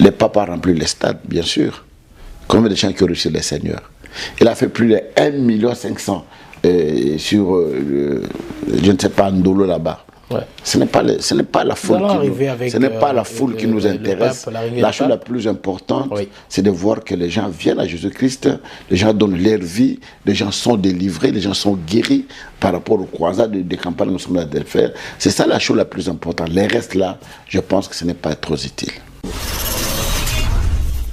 Le pape a rempli les stades, bien sûr. Combien de gens qui ont reçu les seigneurs? Il a fait plus de 1,5 million sur, je ne sais pas, Ndolo là-bas. Ouais. Ce n'est pas la foule qui nous intéresse. La chose la plus importante, oui, c'est de voir que les gens viennent à Jésus-Christ, les gens donnent leur vie, les gens sont délivrés, les gens sont guéris par rapport aux croisades des campagnes que nous sommes en train de faire. C'est ça la chose la plus importante. Les restes là, je pense que ce n'est pas trop utile.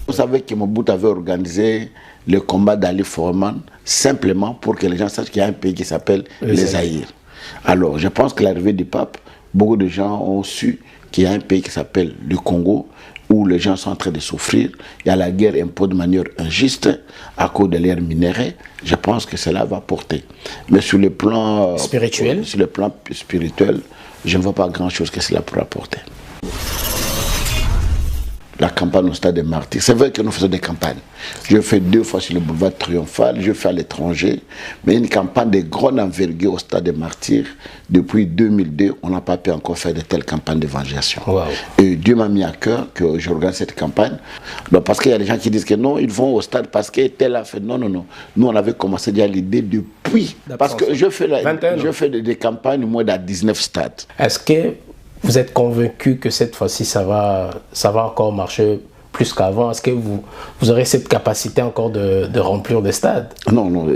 Vous savez que Mobutu avait organisé le combat d'Ali Foreman simplement pour que les gens sachent qu'il y a un pays qui s'appelle les Zaïre. Alors, je pense que l'arrivée du pape, beaucoup de gens ont su qu'il y a un pays qui s'appelle le Congo, où les gens sont en train de souffrir. Il y a la guerre un peu de manière injuste à cause de l'air minéré. Je pense que cela va porter. Mais sur le plan spirituel, je ne vois pas grand-chose que cela pourra porter. La campagne au Stade des Martyrs. C'est vrai que nous faisons des campagnes. Je fais 2 fois sur le boulevard Triomphal, je fais à l'étranger, mais une campagne de grande envergure au Stade des Martyrs, depuis 2002, on n'a pas pu encore faire de telles campagnes d'évangélisation. Wow. Et Dieu m'a mis à cœur que j'organise cette campagne. Donc, parce qu'il y a des gens qui disent que non, ils vont au stade parce que tel a fait. Non, non, non. Nous, on avait commencé déjà l'idée depuis. Parce que je fais des campagnes, moi, dans 19 stades. Est-ce que vous êtes convaincu que cette fois-ci, ça va encore marcher plus qu'avant? Est-ce que vous aurez cette capacité encore de remplir des stades? Non, non.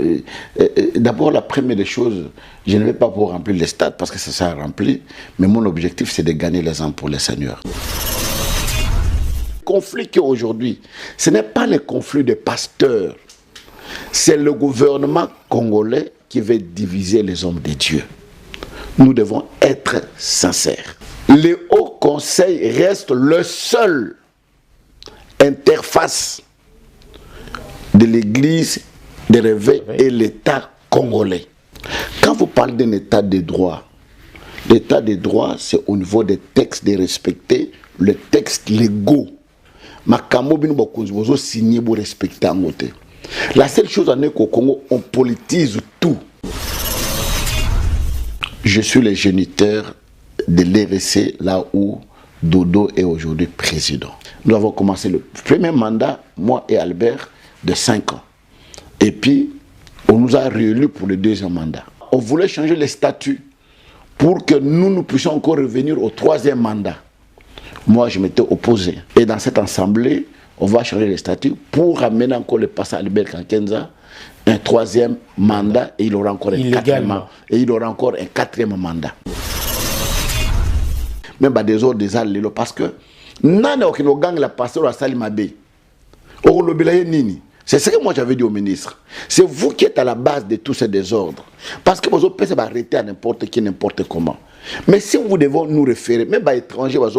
D'abord, la première des choses, je ne vais pas pour remplir les stades parce que ça sera rempli, mais mon objectif, c'est de gagner les âmes pour les seigneurs. Le conflit qu'aujourd'hui, ce n'est pas le conflit des pasteurs, c'est le gouvernement congolais qui veut diviser les hommes de Dieu. Nous devons être sincères. Le Haut Conseil reste le seul interface de l'Église de réveil et l'État congolais. Quand vous parlez d'un État de droit, l'État de droit, c'est au niveau des textes de respecter les textes légaux. La seule chose en est qu'au Congo, on politise tout. Je suis le géniteur de l'RC, là où Dodo est aujourd'hui président. Nous avons commencé le premier mandat, moi et Albert, de 5 ans. Et puis, on nous a réélus pour le deuxième mandat. On voulait changer les statuts pour que nous puissions encore revenir au 3e mandat. Moi, je m'étais opposé. Et dans cette assemblée, on va changer les statuts pour ramener encore le passé Albert Kankenza, un 3e mandat, et il aura encore un 4e mandat. Même des ordres des alliés, parce que nana okino gang la pasteur à Salimabe. C'est ce que moi j'avais dit au ministre. C'est vous qui êtes à la base de tous ces désordres. Parce que vous pouvez arrêter à n'importe qui, n'importe comment. Mais si vous devez nous référer, même les étrangers, mais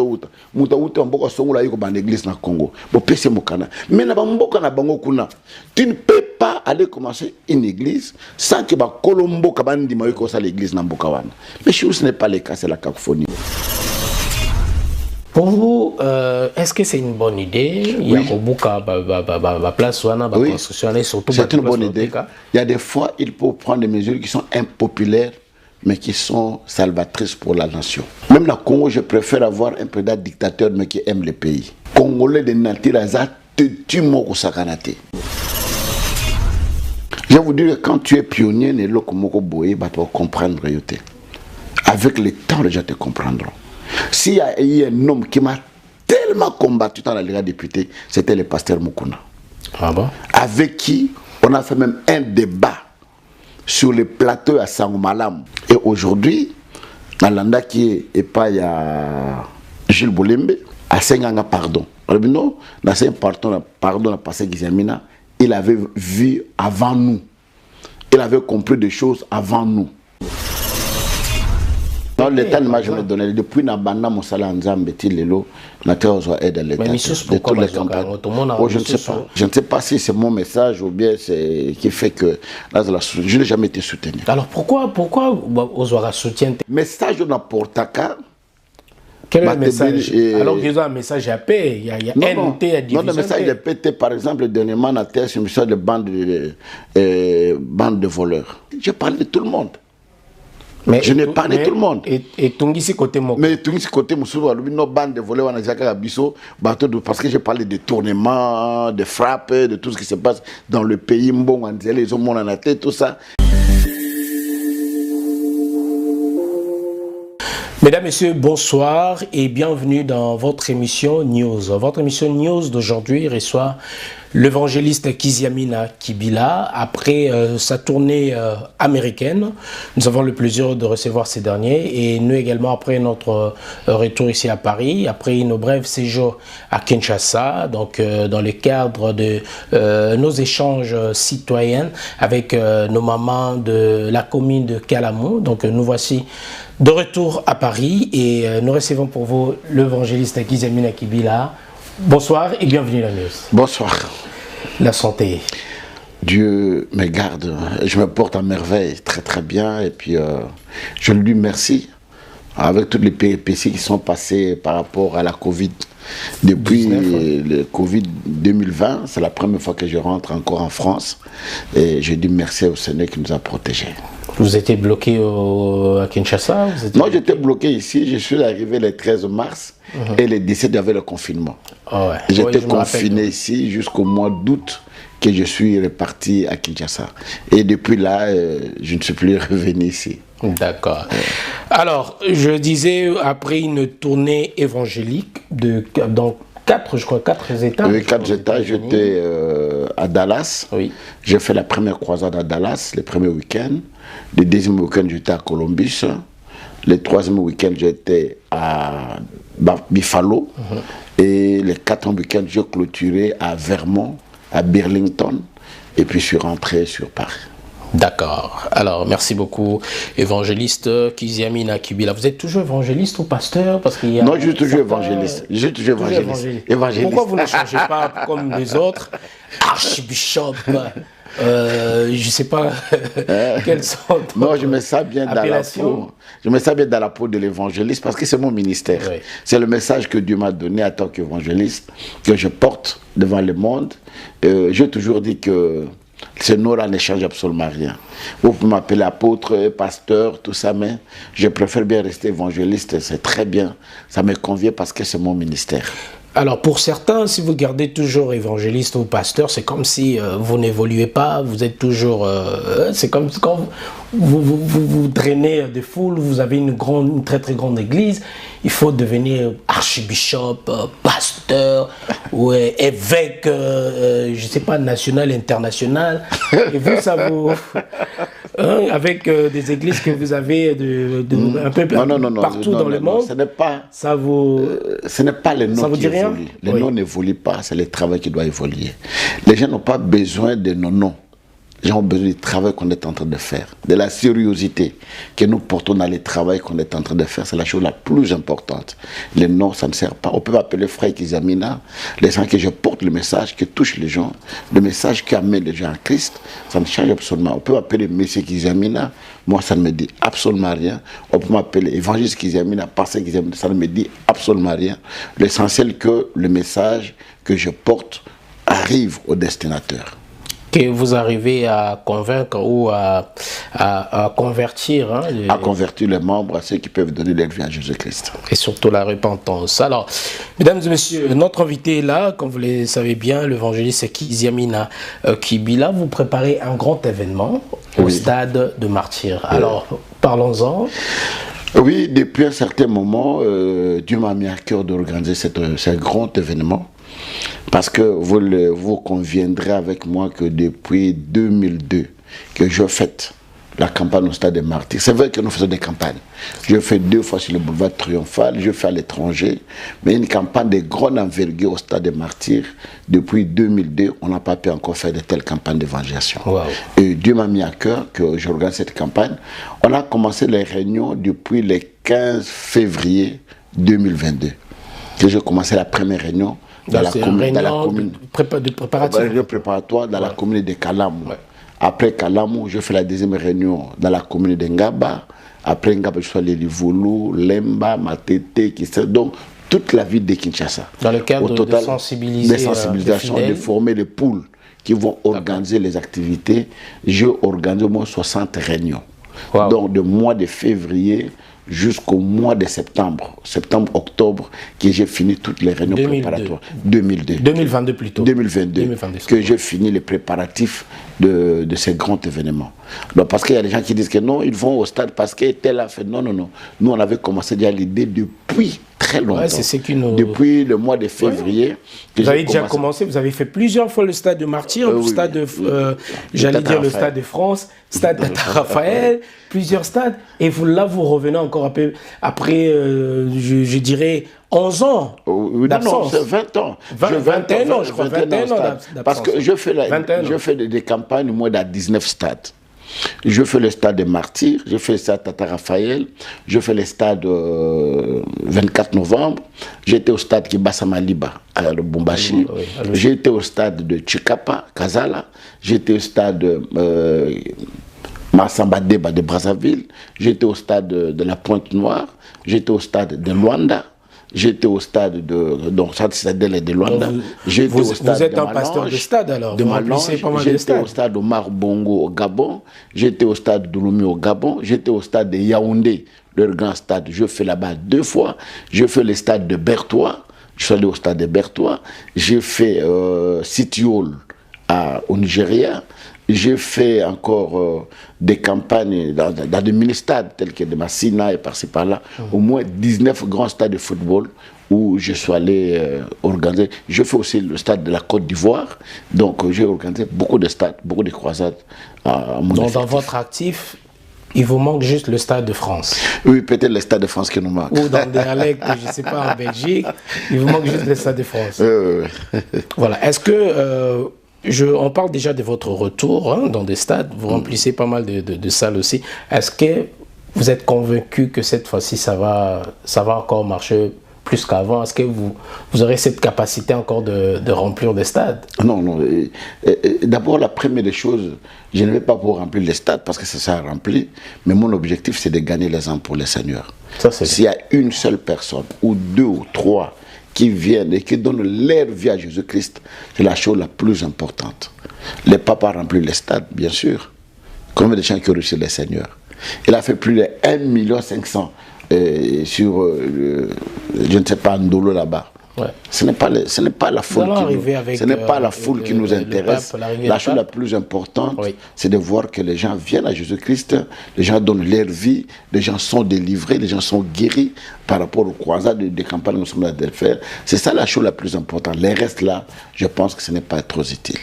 tu ne peux pas aller commencer une église sans que Colombo Kabandi Maïko l'église Nambokawana. Mais ce n'est pas le cas, c'est la cacophonie. Pour vous, est-ce que c'est une bonne idée? Il y a beaucoup de place, construction, surtout. C'est une bonne idée. Il y a des fois, il faut prendre des mesures qui sont impopulaires, mais qui sont salvatrices pour la nation. Même la Congo, je préfère avoir un président dictateur, mais qui aime le pays. Congolais de Natiraza, tu m'as sakanate. Je vous dis que quand tu es pionnier, tu vas comprendre. Avec le temps, les gens te comprendront. S'il y a eu un homme qui m'a tellement combattu dans la Ligue des députés, c'était le pasteur Mukuna. Ah bon? Avec qui on a fait même un débat sur le plateau à Sangomalam. Et aujourd'hui, dans l'anda qui est pas il y a Jules Boulembe, à Senganga pardon. Non, dans ce pardon à passé Gizamina, il avait vu avant nous. Il avait compris des choses avant nous. Non, l'État ne m'a jamais donné. Depuis Nabana, mon salaire en Zambéti, Lelo, la terre aide l'État. Mais de toutes les campagnes. Je ne sais pas. Je ne sais pas si c'est mon message ou bien c'est qui fait que là, je n'ai jamais été soutenu. Alors pourquoi Ozwara soutient? Message de Portaka. Quel est le message? Alors qu'ils ont un message à paix. Il y a NT à division. Non, le message de paix, par exemple, dernièrement, à terre, c'est un message de bande de voleurs. Je parle de tout le monde. Mais je n'ai parlé tout le monde. Et Tungisi côté Moko. Mais Tungisi côté Moussou, nos bandes de volets, on a déjà parce que j'ai parlé de tournements, de frappes, de tout ce qui se passe dans le pays, Mbong, les hommes en a tête, tout ça. Mesdames, Messieurs, bonsoir et bienvenue dans votre émission News. Votre émission News d'aujourd'hui reçoit l'évangéliste Kiziamina Kibila. Après sa tournée américaine, nous avons le plaisir de recevoir ces derniers et nous également après notre retour ici à Paris, après nos brèves séjours à Kinshasa, donc dans le cadre de nos échanges citoyens avec nos mamans de la commune de Kalamou. Donc nous voici de retour à Paris et nous recevons pour vous l'évangéliste Kiziamina Kibila. Bonsoir et bienvenue à la News. Bonsoir. La santé. Dieu me garde, je me porte à merveille, très très bien, et puis je lui remercie avec toutes les péripéties qui sont passées par rapport à la Covid. Depuis le Covid 2020, c'est la première fois que je rentre encore en France, et je dis merci au Seigneur qui nous a protégés. Vous étiez bloqué à Kinshasa? Non, j'étais bloqué ici, je suis arrivé le 13 mars, et le 17, il y avait le confinement. Oh ouais. J'étais confiné ici jusqu'au mois d'août que je suis reparti à Kinshasa. Et depuis là, je ne suis plus revenu ici. D'accord. Alors, je disais, après une tournée évangélique dans quatre États. Oui, 4 États. J'étais à Dallas. Oui. J'ai fait la première croisade à Dallas, le premier week-end. Le deuxième week-end, j'étais à Columbus. Le troisième week-end, j'étais à Buffalo. Et le quatrième week-end, j'ai clôturé à Vermont, à Burlington. Et puis, je suis rentré sur Paris. D'accord. Alors, merci beaucoup, évangéliste Kiziamina Kibila. Vous êtes toujours évangéliste ou pasteur? Parce qu'il y a non, je suis toujours évangéliste. Je suis toujours évangéliste. Pourquoi vous ne changez pas comme les autres? Archbishop, je ne sais pas quelles sont. Non, je me sens bien dans la peau. Je me sens bien dans la peau de l'évangéliste parce que c'est mon ministère. Oui. C'est le message que Dieu m'a donné en tant qu'évangéliste, que je porte devant le monde. J'ai toujours dit que ce nom-là ne change absolument rien. Vous pouvez m'appeler apôtre, pasteur, tout ça, mais je préfère bien rester évangéliste. C'est très bien. Ça me convient parce que c'est mon ministère. Alors pour certains, si vous gardez toujours évangéliste ou pasteur, c'est comme si vous n'évoluez pas, vous êtes toujours... c'est comme quand vous drainez des foules, vous avez une très très grande église, il faut devenir archbishop, pasteur, ou évêque, je ne sais pas, national, international. Et vous, ça vous... avec des églises que vous avez un peu partout dans le monde, ce n'est pas... Ça vous... ce n'est pas les noms qui évoluent. Les noms n'évoluent pas, c'est le travail qui doit évoluer. Les gens n'ont pas besoin de nos noms. Les gens ont besoin du travail qu'on est en train de faire, de la sérieuxité que nous portons dans le travail qu'on est en train de faire. C'est la chose la plus importante. Les noms, ça ne sert pas. On peut m'appeler frère Kiziamina, les gens que je porte le message qui touche les gens, le message qui amène les gens à Christ, ça ne change absolument. On peut m'appeler monsieur Kiziamina, moi ça ne me dit absolument rien. On peut m'appeler évangéliste Kiziamina, pasteur Kiziamina, ça ne me dit absolument rien. L'essentiel que le message que je porte arrive au destinataire. Que vous arrivez à convaincre ou à convertir. À convertir les membres, à ceux qui peuvent donner leur vie à Jésus-Christ. Et surtout la repentance. Alors, mesdames et messieurs, notre invité est là, comme vous le savez bien, l'évangéliste Kiziamina Kibila. Vous préparez un grand événement au stade de Martyrs. Alors, parlons-en. Oui, depuis un certain moment, Dieu m'a mis à cœur d'organiser ce grand événement. Parce que vous conviendrez avec moi que depuis 2002 que je fais la campagne au stade des Martyrs. C'est vrai que nous faisons des campagnes. Je fais 2 fois sur le boulevard Triomphal, je fais à l'étranger, mais une campagne de grande envergure au stade des Martyrs. Depuis 2002, on n'a pas pu encore faire de telles campagnes d'évangélisation. Wow. Et Dieu m'a mis à cœur que j'organise cette campagne. On a commencé les réunions depuis le 15 février 2022. Que j'ai commencé la première réunion dans la commune préparatoire dans la commune de Kalamou. Ouais. Après Kalamou, je fais la deuxième réunion dans la commune de Ngaba. Après Ngaba, je suis allé Livolu, Lemba, Matete, donc toute la ville de Kinshasa. Dans le cadre de sensibilisation, de former les poules qui vont organiser les activités. Je organise au moins 60 réunions Wow. Donc, du mois de février jusqu'au mois de septembre, octobre, que j'ai fini toutes les réunions 2002. préparatoires. 2002. 2022 plutôt. 2022. Que j'ai fini les préparatifs de ces grands événements. Donc, parce qu'il y a des gens qui disent que non, ils vont au stade parce que tel a fait. Non, non, non. Nous, on avait commencé déjà l'idée depuis très longtemps. Ouais, c'est ce qui nous... Depuis le mois de février. Ouais. Vous avez déjà commencé, vous avez fait plusieurs fois le stade de Martyr, le stade de, j'allais dire le stade de France, stade de Raphaël, plusieurs stades. Et vous, là, vous revenez encore un peu après, je dirais, 11 ans d'absence. Non, c'est 20 ans. 21 ans, je crois. 21 ans d'absence. Parce que je fais des campagnes, moi, dans 19 stades. Je fais le stade de Martyr, je fais le stade Tata Raphaël, je fais le stade 24 novembre, j'étais au stade Kibasa Maliba à Lubumbashi, j'étais au stade de Chikapa, Kazala, j'étais au stade Massamba Deba de Brazzaville, j'étais au stade de la Pointe-Noire, j'étais au stade de Luanda. J'étais au stade de... Donc, ça, c'est de Luanda. Vous êtes un pasteur de stade, alors. J'étais au stade Omar Bongo au Gabon. J'étais au stade d'Ouloumi au Gabon. J'étais au stade de Yaoundé, le grand stade. Je fais là-bas 2 fois. Je fais le stade de Bertois. Je suis allé au stade de Bertois. J'ai fait Sitiol au Nigeria. J'ai fait encore des campagnes dans des mini-stades tels que de Massina et par-ci par-là, au moins 19 grands stades de football où je suis allé organiser. Je fais aussi le stade de la Côte d'Ivoire, donc j'ai organisé beaucoup de stades, beaucoup de croisades à mon Donc dans votre actif, il vous manque juste le Stade de France. Oui, peut-être le Stade de France qui nous manque. Ou dans des dialectes, je ne sais pas, en Belgique, il vous manque juste le Stade de France. Voilà, est-ce que... on parle déjà de votre retour dans des stades, vous remplissez pas mal de salles aussi. Est-ce que vous êtes convaincu que cette fois-ci, ça va encore marcher plus qu'avant? Est-ce que vous aurez cette capacité encore de remplir des stades? Non, non. D'abord, la première des choses, je ne vais pas pour remplir les stades parce que ça sera rempli, mais mon objectif, c'est de gagner les âmes pour les seigneurs. S'il y a une seule personne, ou 2 ou 3, qui viennent et qui donnent leur vie à Jésus-Christ, c'est la chose la plus importante. Les papas remplissent les stades, bien sûr. Combien de gens qui ont reçu les seigneurs? Il a fait plus de 1,5 million sur, je ne sais pas, Ndolo là-bas. Ouais. Ce n'est pas la foule qui nous intéresse. La chose la plus importante, c'est de voir que les gens viennent à Jésus-Christ, les gens donnent leur vie, les gens sont délivrés, les gens sont guéris par rapport aux croisades des campagnes que nous sommes là de faire. C'est ça la chose la plus importante. Les restes là, je pense que ce n'est pas trop utile.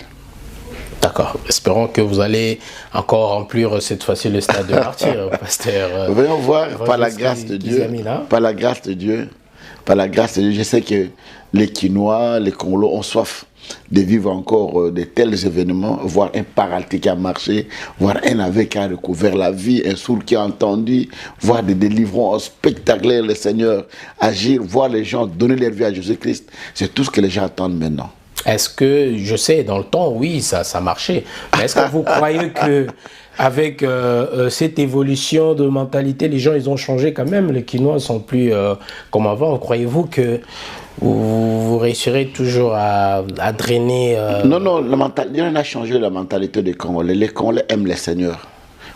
D'accord. Espérons que vous allez encore remplir cette fois-ci le stade de Martyr, pasteur. Voyons voir, par la grâce de Dieu, par la grâce de Dieu. Par la grâce de Dieu, je sais que les Quinois, les Congolais ont soif de vivre encore de tels événements, voir un paralytique qui a marché, voir un aveugle qui a recouvert la vie, un sourd qui a entendu, voir des délivrances spectaculaires, le Seigneur agir, voir les gens donner leur vie à Jésus-Christ. C'est tout ce que les gens attendent maintenant. Est-ce que, je sais, dans le temps, oui, ça marchait, mais est-ce que vous croyez que avec cette évolution de mentalité, les gens, ils ont changé quand même, les Quinois ne sont plus comme avant? Croyez-vous que vous réussirez toujours à drainer Non, non, on a changé la mentalité des Congolais. Les Congolais aiment les seigneurs.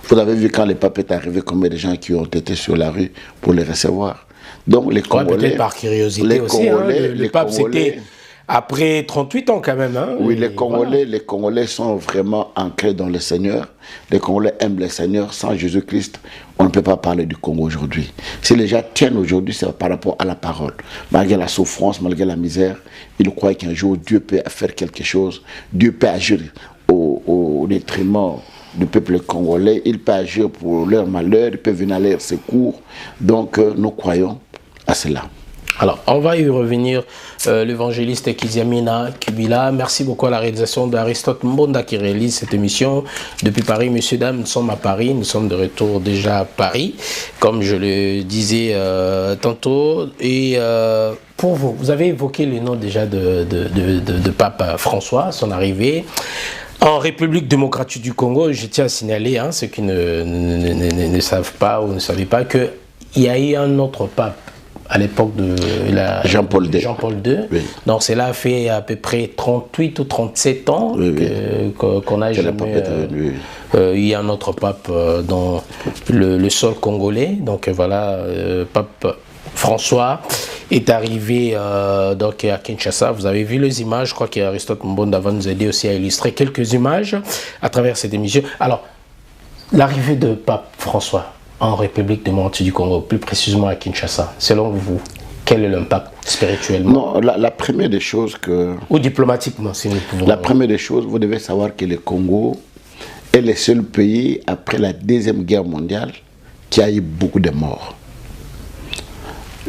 Vous avez vu quand le pape est arrivé, combien de gens qui ont été sur la rue pour les recevoir. Donc les Congolais... peut-être par curiosité aussi, le pape c'était... Après 38 ans quand même. Hein, oui, les Congolais sont vraiment ancrés dans le Seigneur. Les Congolais aiment le Seigneur. Sans Jésus-Christ, on ne peut pas parler du Congo aujourd'hui. Si les gens tiennent aujourd'hui, c'est par rapport à la parole. Malgré la souffrance, malgré la misère, ils croient qu'un jour Dieu peut faire quelque chose. Dieu peut agir au détriment du peuple congolais. Il peut agir pour leur malheur, il peut venir à leur secours. Donc nous croyons à cela. Alors, on va y revenir, l'évangéliste Kiziamina Kibila. Merci beaucoup à la réalisation d'Aristote Mbonda qui réalise cette émission. Depuis Paris, messieurs, dames, nous sommes à Paris. Nous sommes de retour déjà à Paris, comme je le disais tantôt. Et pour vous, vous avez évoqué le nom déjà de Pape François, son arrivée. En République démocratique du Congo, je tiens à signaler, ceux qui ne savent pas ou ne savaient pas, qu'il y a eu un autre pape à l'époque de Jean-Paul II. Oui. Donc cela fait à peu près 38 ou 37 ans qu'on n'a jamais il y a un autre pape dans le sol congolais. Donc voilà, pape François est arrivé donc à Kinshasa. Vous avez vu les images. Je crois qu'Aristote Mbonda va nous aider aussi à illustrer quelques images à travers cette émission. Alors, l'arrivée de pape François en République démocratique du Congo, plus précisément à Kinshasa, selon vous, quel est l'impact spirituellement? Non, la première des choses que... Ou diplomatiquement, si nous pouvons... La première des choses, vous devez savoir que le Congo est le seul pays, après la Deuxième Guerre mondiale, qui a eu beaucoup de morts.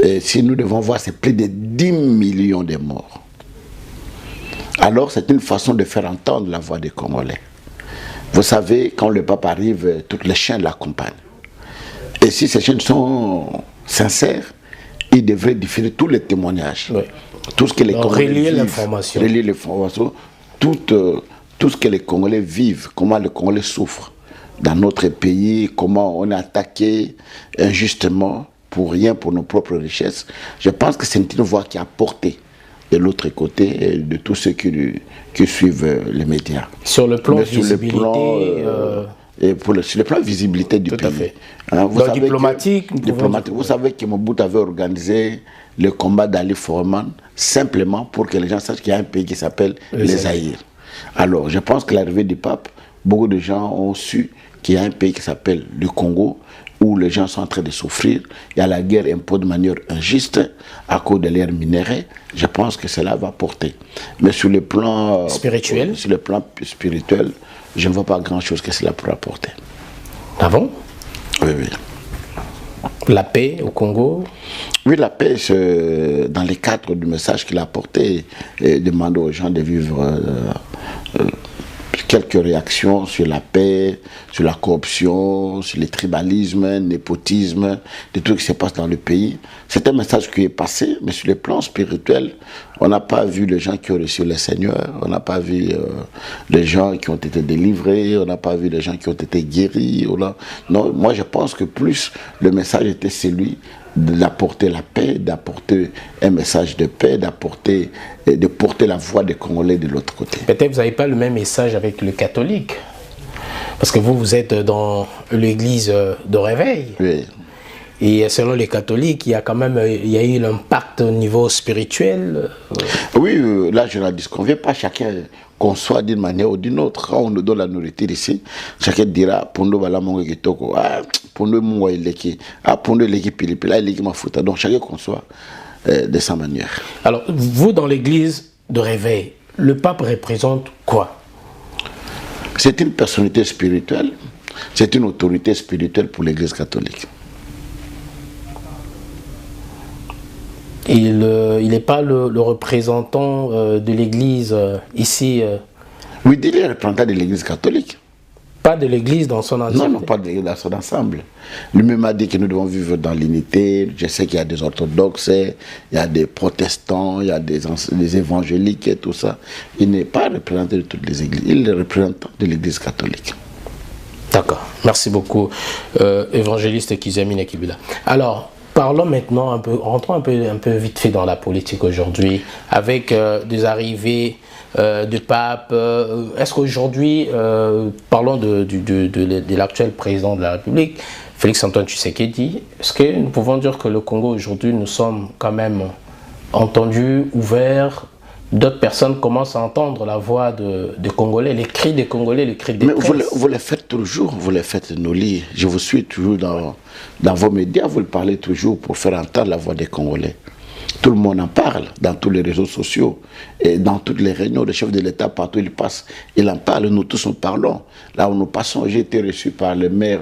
Et si nous devons voir, c'est plus de 10 millions de morts. Alors, c'est une façon de faire entendre la voix des Congolais. Vous savez, quand le pape arrive, toutes les chaînes l'accompagnent. Et si ces chaînes sont sincères, ils devraient diffuser tous les témoignages. Oui. Tout ce que les Congolais relier vivent, l'information. Relier l'information. Tout ce que les Congolais vivent, comment les Congolais souffrent dans notre pays, comment on est attaqué injustement pour rien, pour nos propres richesses. Je pense que c'est une voix qui a porté de l'autre côté de tous ceux qui suivent les médias. Sur le plan visibilité... sur le plan visibilité du pays. Tout à fait. Hein, diplomatique, vous savez que Mobutu avait organisé le combat d'Ali Foreman simplement pour que les gens sachent qu'il y a un pays qui s'appelle les Zaïre. Alors, je pense que l'arrivée du pape, beaucoup de gens ont su qu'il y a un pays qui s'appelle le Congo, où les gens sont en train de souffrir. Il y a la guerre imposée de manière injuste à cause de l'air minéré. Je pense que cela va porter. Mais sur le plan spirituel, je ne vois pas grand-chose que cela pourra apporter. Ah bon? Oui, oui. La paix au Congo? Oui, la paix, dans le cadre du message qu'il a apporté, et demande aux gens de vivre quelques réactions sur la paix, sur la corruption, sur le tribalisme, le népotisme, des trucs qui se passent dans le pays. C'est un message qui est passé, mais sur le plan spirituel, on n'a pas vu les gens qui ont reçu le Seigneur, on n'a pas vu les gens qui ont été délivrés, on n'a pas vu les gens qui ont été guéris. Non, moi je pense que plus le message était celui d'apporter la paix, d'apporter un message de paix, de porter la voix des Congolais de l'autre côté. Peut-être vous n'avez pas le même message avec le catholique, parce que vous êtes dans l'église de réveil. Oui. Et selon les catholiques, il y a eu l'impact au niveau spirituel. Oui, là je ne disconviens pas, chacun conçoit d'une manière ou d'une autre. Quand on nous donne la nourriture ici, chacun dira Pondo bala mongo kitoko, Pondo mongo ileki, Pondo ileki pilipila, ileki mafuta. Donc chacun conçoit de sa manière. Alors, vous dans l'église de réveil, le pape représente quoi? C'est une personnalité spirituelle, c'est une autorité spirituelle pour l'église catholique. Il n'est pas le représentant de l'église ici. Oui, il est le représentant de l'église catholique. Pas de l'église dans son ensemble. Non, pas de l'église dans son ensemble. Lui-même a dit que nous devons vivre dans l'unité. Je sais qu'il y a des orthodoxes, il y a des protestants, il y a des évangéliques et tout ça. Il n'est pas représentant de toutes les églises. Il est le représentant de l'église catholique. D'accord. Merci beaucoup, évangéliste Kizamina Kibila. Alors, parlons maintenant rentrons un peu vite fait dans la politique aujourd'hui, avec des arrivées de pape. Est-ce qu'aujourd'hui, parlons de l'actuel président de la République, Félix-Antoine Tshisekedi, est-ce que nous pouvons dire que le Congo aujourd'hui, nous sommes quand même entendus, ouverts? D'autres personnes commencent à entendre la voix des Congolais, les cris des Congolais, les cris des détresse. Mais vous les faites toujours, vous les faites nous lire. Je vous suis toujours dans vos médias, vous le parlez toujours pour faire entendre la voix des Congolais. Tout le monde en parle dans tous les réseaux sociaux et dans toutes les réunions de chefs de l'État, partout il passe, il en parle, nous tous en parlons. Là où nous passons, j'ai été reçu par le maire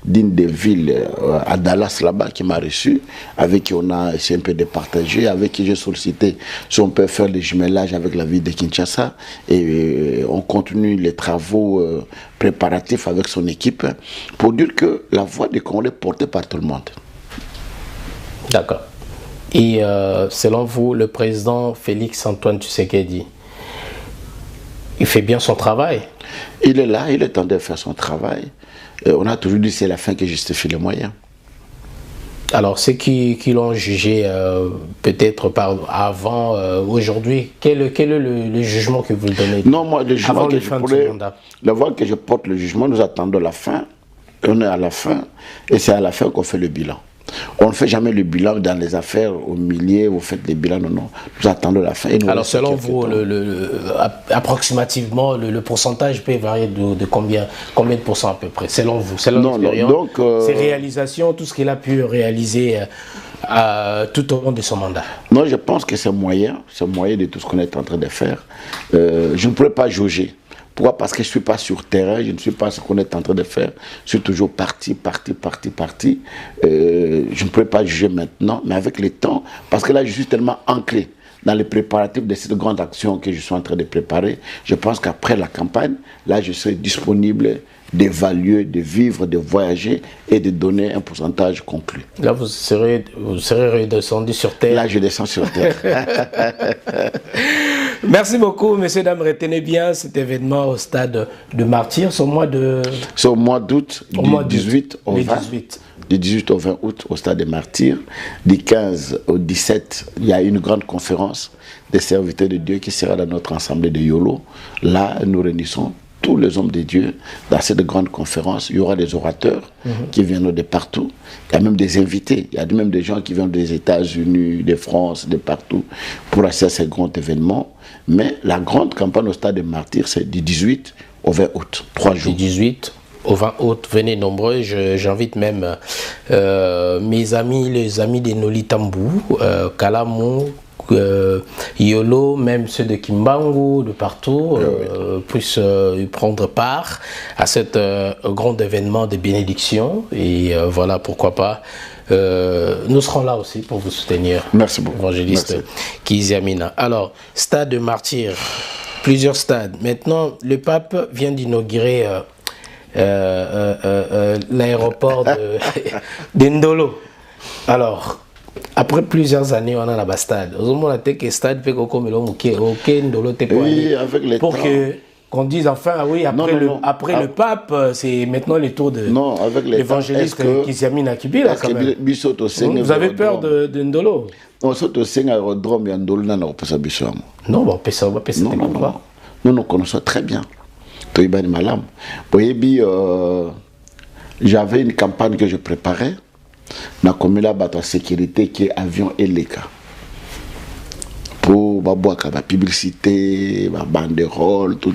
d'une des villes à Dallas là-bas qui m'a reçu, avec qui on a essayé un peu de partager, avec qui j'ai sollicité si on peut faire des jumelages avec la ville de Kinshasa et on continue les travaux préparatifs avec son équipe pour dire que la voix des Congolais est portée par tout le monde. D'accord. Et selon vous, le président Félix-Antoine Tshisekedi, il fait bien son travail? Il est là, il est temps de faire son travail. On a toujours dit que c'est la fin qui justifie les moyens. Alors, ceux qui l'ont jugé peut-être avant, aujourd'hui, quel est le jugement que vous donnez? Non, moi, le jugement avant que le je fin de pourrais, ce mandat. la fois que je porte le jugement, nous attendons la fin. On est à la fin, et c'est à la fin qu'on fait le bilan. On ne fait jamais le bilan dans les affaires au milieu, vous faites les bilans, non, non. Nous attendons la fin. Alors, selon vous, approximativement, le pourcentage peut varier de combien de pourcents à peu près, selon vous, selon l'expérience, ses réalisations, tout ce qu'il a pu réaliser tout au long de son mandat? Non, je pense que c'est moyen de tout ce qu'on est en train de faire. Je ne pourrais pas jauger. Pourquoi? Parce que je ne suis pas sur terrain, je ne suis pas ce qu'on est en train de faire. Je suis toujours parti. Je ne pourrais pas juger maintenant, mais avec le temps, parce que là, je suis tellement ancré dans les préparatifs de cette grande action que je suis en train de préparer. Je pense qu'après la campagne, là, je serai disponible d'évaluer, de vivre, de voyager et de donner un pourcentage conclu. Là, vous serez redescendu sur terre. Là, je descends sur terre. Merci beaucoup, messieurs, dames. Retenez bien cet événement au stade de Martyrs. C'est au mois d'août, du 18 au 20. Du 18 au 20 août, au stade des Martyrs. Du 15 au 17, il y a une grande conférence des serviteurs de Dieu qui sera dans notre assemblée de Yolo. Là, nous réunissons tous les hommes de Dieu dans cette grande conférence. Il y aura des orateurs qui viennent de partout. Il y a même des invités. Il y a même des gens qui viennent des États-Unis, de France, de partout pour assister à ce grand événement. Mais la grande campagne au stade des Martyrs, c'est du 18 au 20 août, 3 jours. Du 18 au 20 août, venez nombreux. J'invite même mes amis, les amis de Nolitambou, Kalamou, Yolo, même ceux de Kimbangu, de partout, puissent y prendre part à cet grand événement de bénédiction. Et voilà, pourquoi pas. Nous serons là aussi pour vous soutenir. Merci beaucoup. Évangéliste Kiziamina. Alors, stade de Martyrs, plusieurs stades. Maintenant, le pape vient d'inaugurer l'aéroport de Ndolo. Alors, après plusieurs années, on a la stade. Oui, pour qu'on dise enfin, oui, après le pape, c'est maintenant le tour de l'évangéliste Kiziamina Kibila. Vous avez peur de Ndolo? On saute au aérodrome et Ndolo n'a pas sa bichon. Non, on peut ça. Nous nous connaissons très bien. J'avais une campagne que je préparais. Na komila bato sécurité qui est avion et les cas pour la publicité, la banderole, tout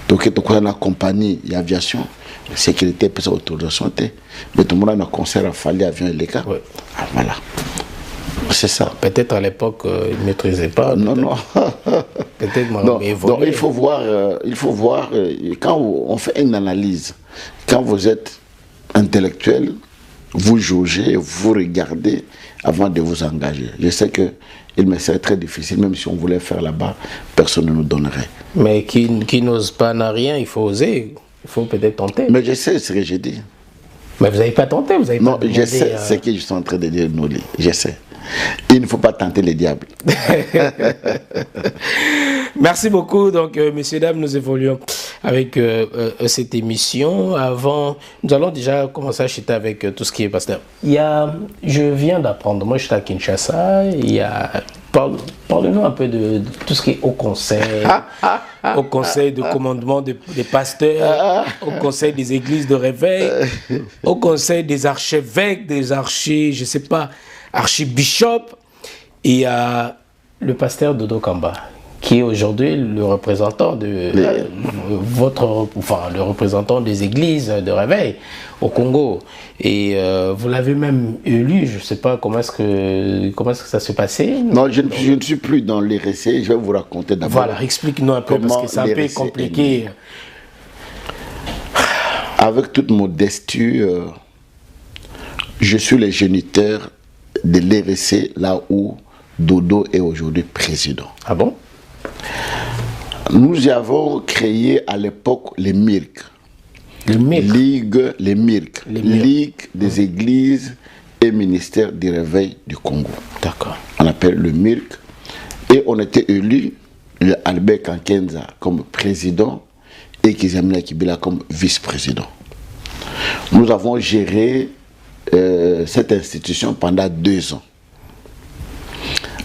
donc la compagnie l'aviation sécurité peut autour de santé mais tout le monde a un concert à fallu avion et les cas. Voilà, c'est ça. Peut-être à l'époque ils ne maîtrisaient pas. Non. Peut-être donc il faut voir quand on fait une analyse, quand vous êtes intellectuel, vous jaugez, vous regardez avant de vous engager. Je sais qu'il me serait très difficile, même si on voulait faire là-bas, personne ne nous donnerait. Mais qui n'ose pas n'a rien, il faut oser, il faut peut-être tenter. Mais je sais ce que j'ai dit. Mais vous n'avez pas tenté, vous avez non, pas demandé. Non, je sais ce que je suis en train de dire, Noli, je sais. Il ne faut pas tenter les diables. Merci beaucoup. Donc, messieurs, dames, nous évoluons avec cette émission. Avant, nous allons déjà commencer à chuter avec tout ce qui est pasteur. Je viens d'apprendre, moi je suis à Kinshasa, parle-nous un peu de tout ce qui est au conseil, au conseil de commandement des pasteurs, au conseil des églises de réveil, au conseil des archevêques, des archis, je sais pas, archibishop, et le pasteur Dodo Kamba, qui est aujourd'hui le représentant de le représentant des églises de réveil au Congo. Et vous l'avez même élu, je ne sais pas comment est-ce que ça s'est passé. Non, je ne suis plus dans les récits, je vais vous raconter d'abord. Voilà, explique-nous un peu, parce que c'est un peu compliqué. Avec toute modestie, je suis le géniteur de l'RC, là où Dodo est aujourd'hui président. Ah bon? Nous avons créé à l'époque les MIRC. Ligue des églises et ministères du réveil du Congo. D'accord. On appelle le MIRC. Et on était élu le Albert Kankenza comme président et Kiziamina Kibila comme vice-président. Nous avons géré cette institution pendant 2 ans.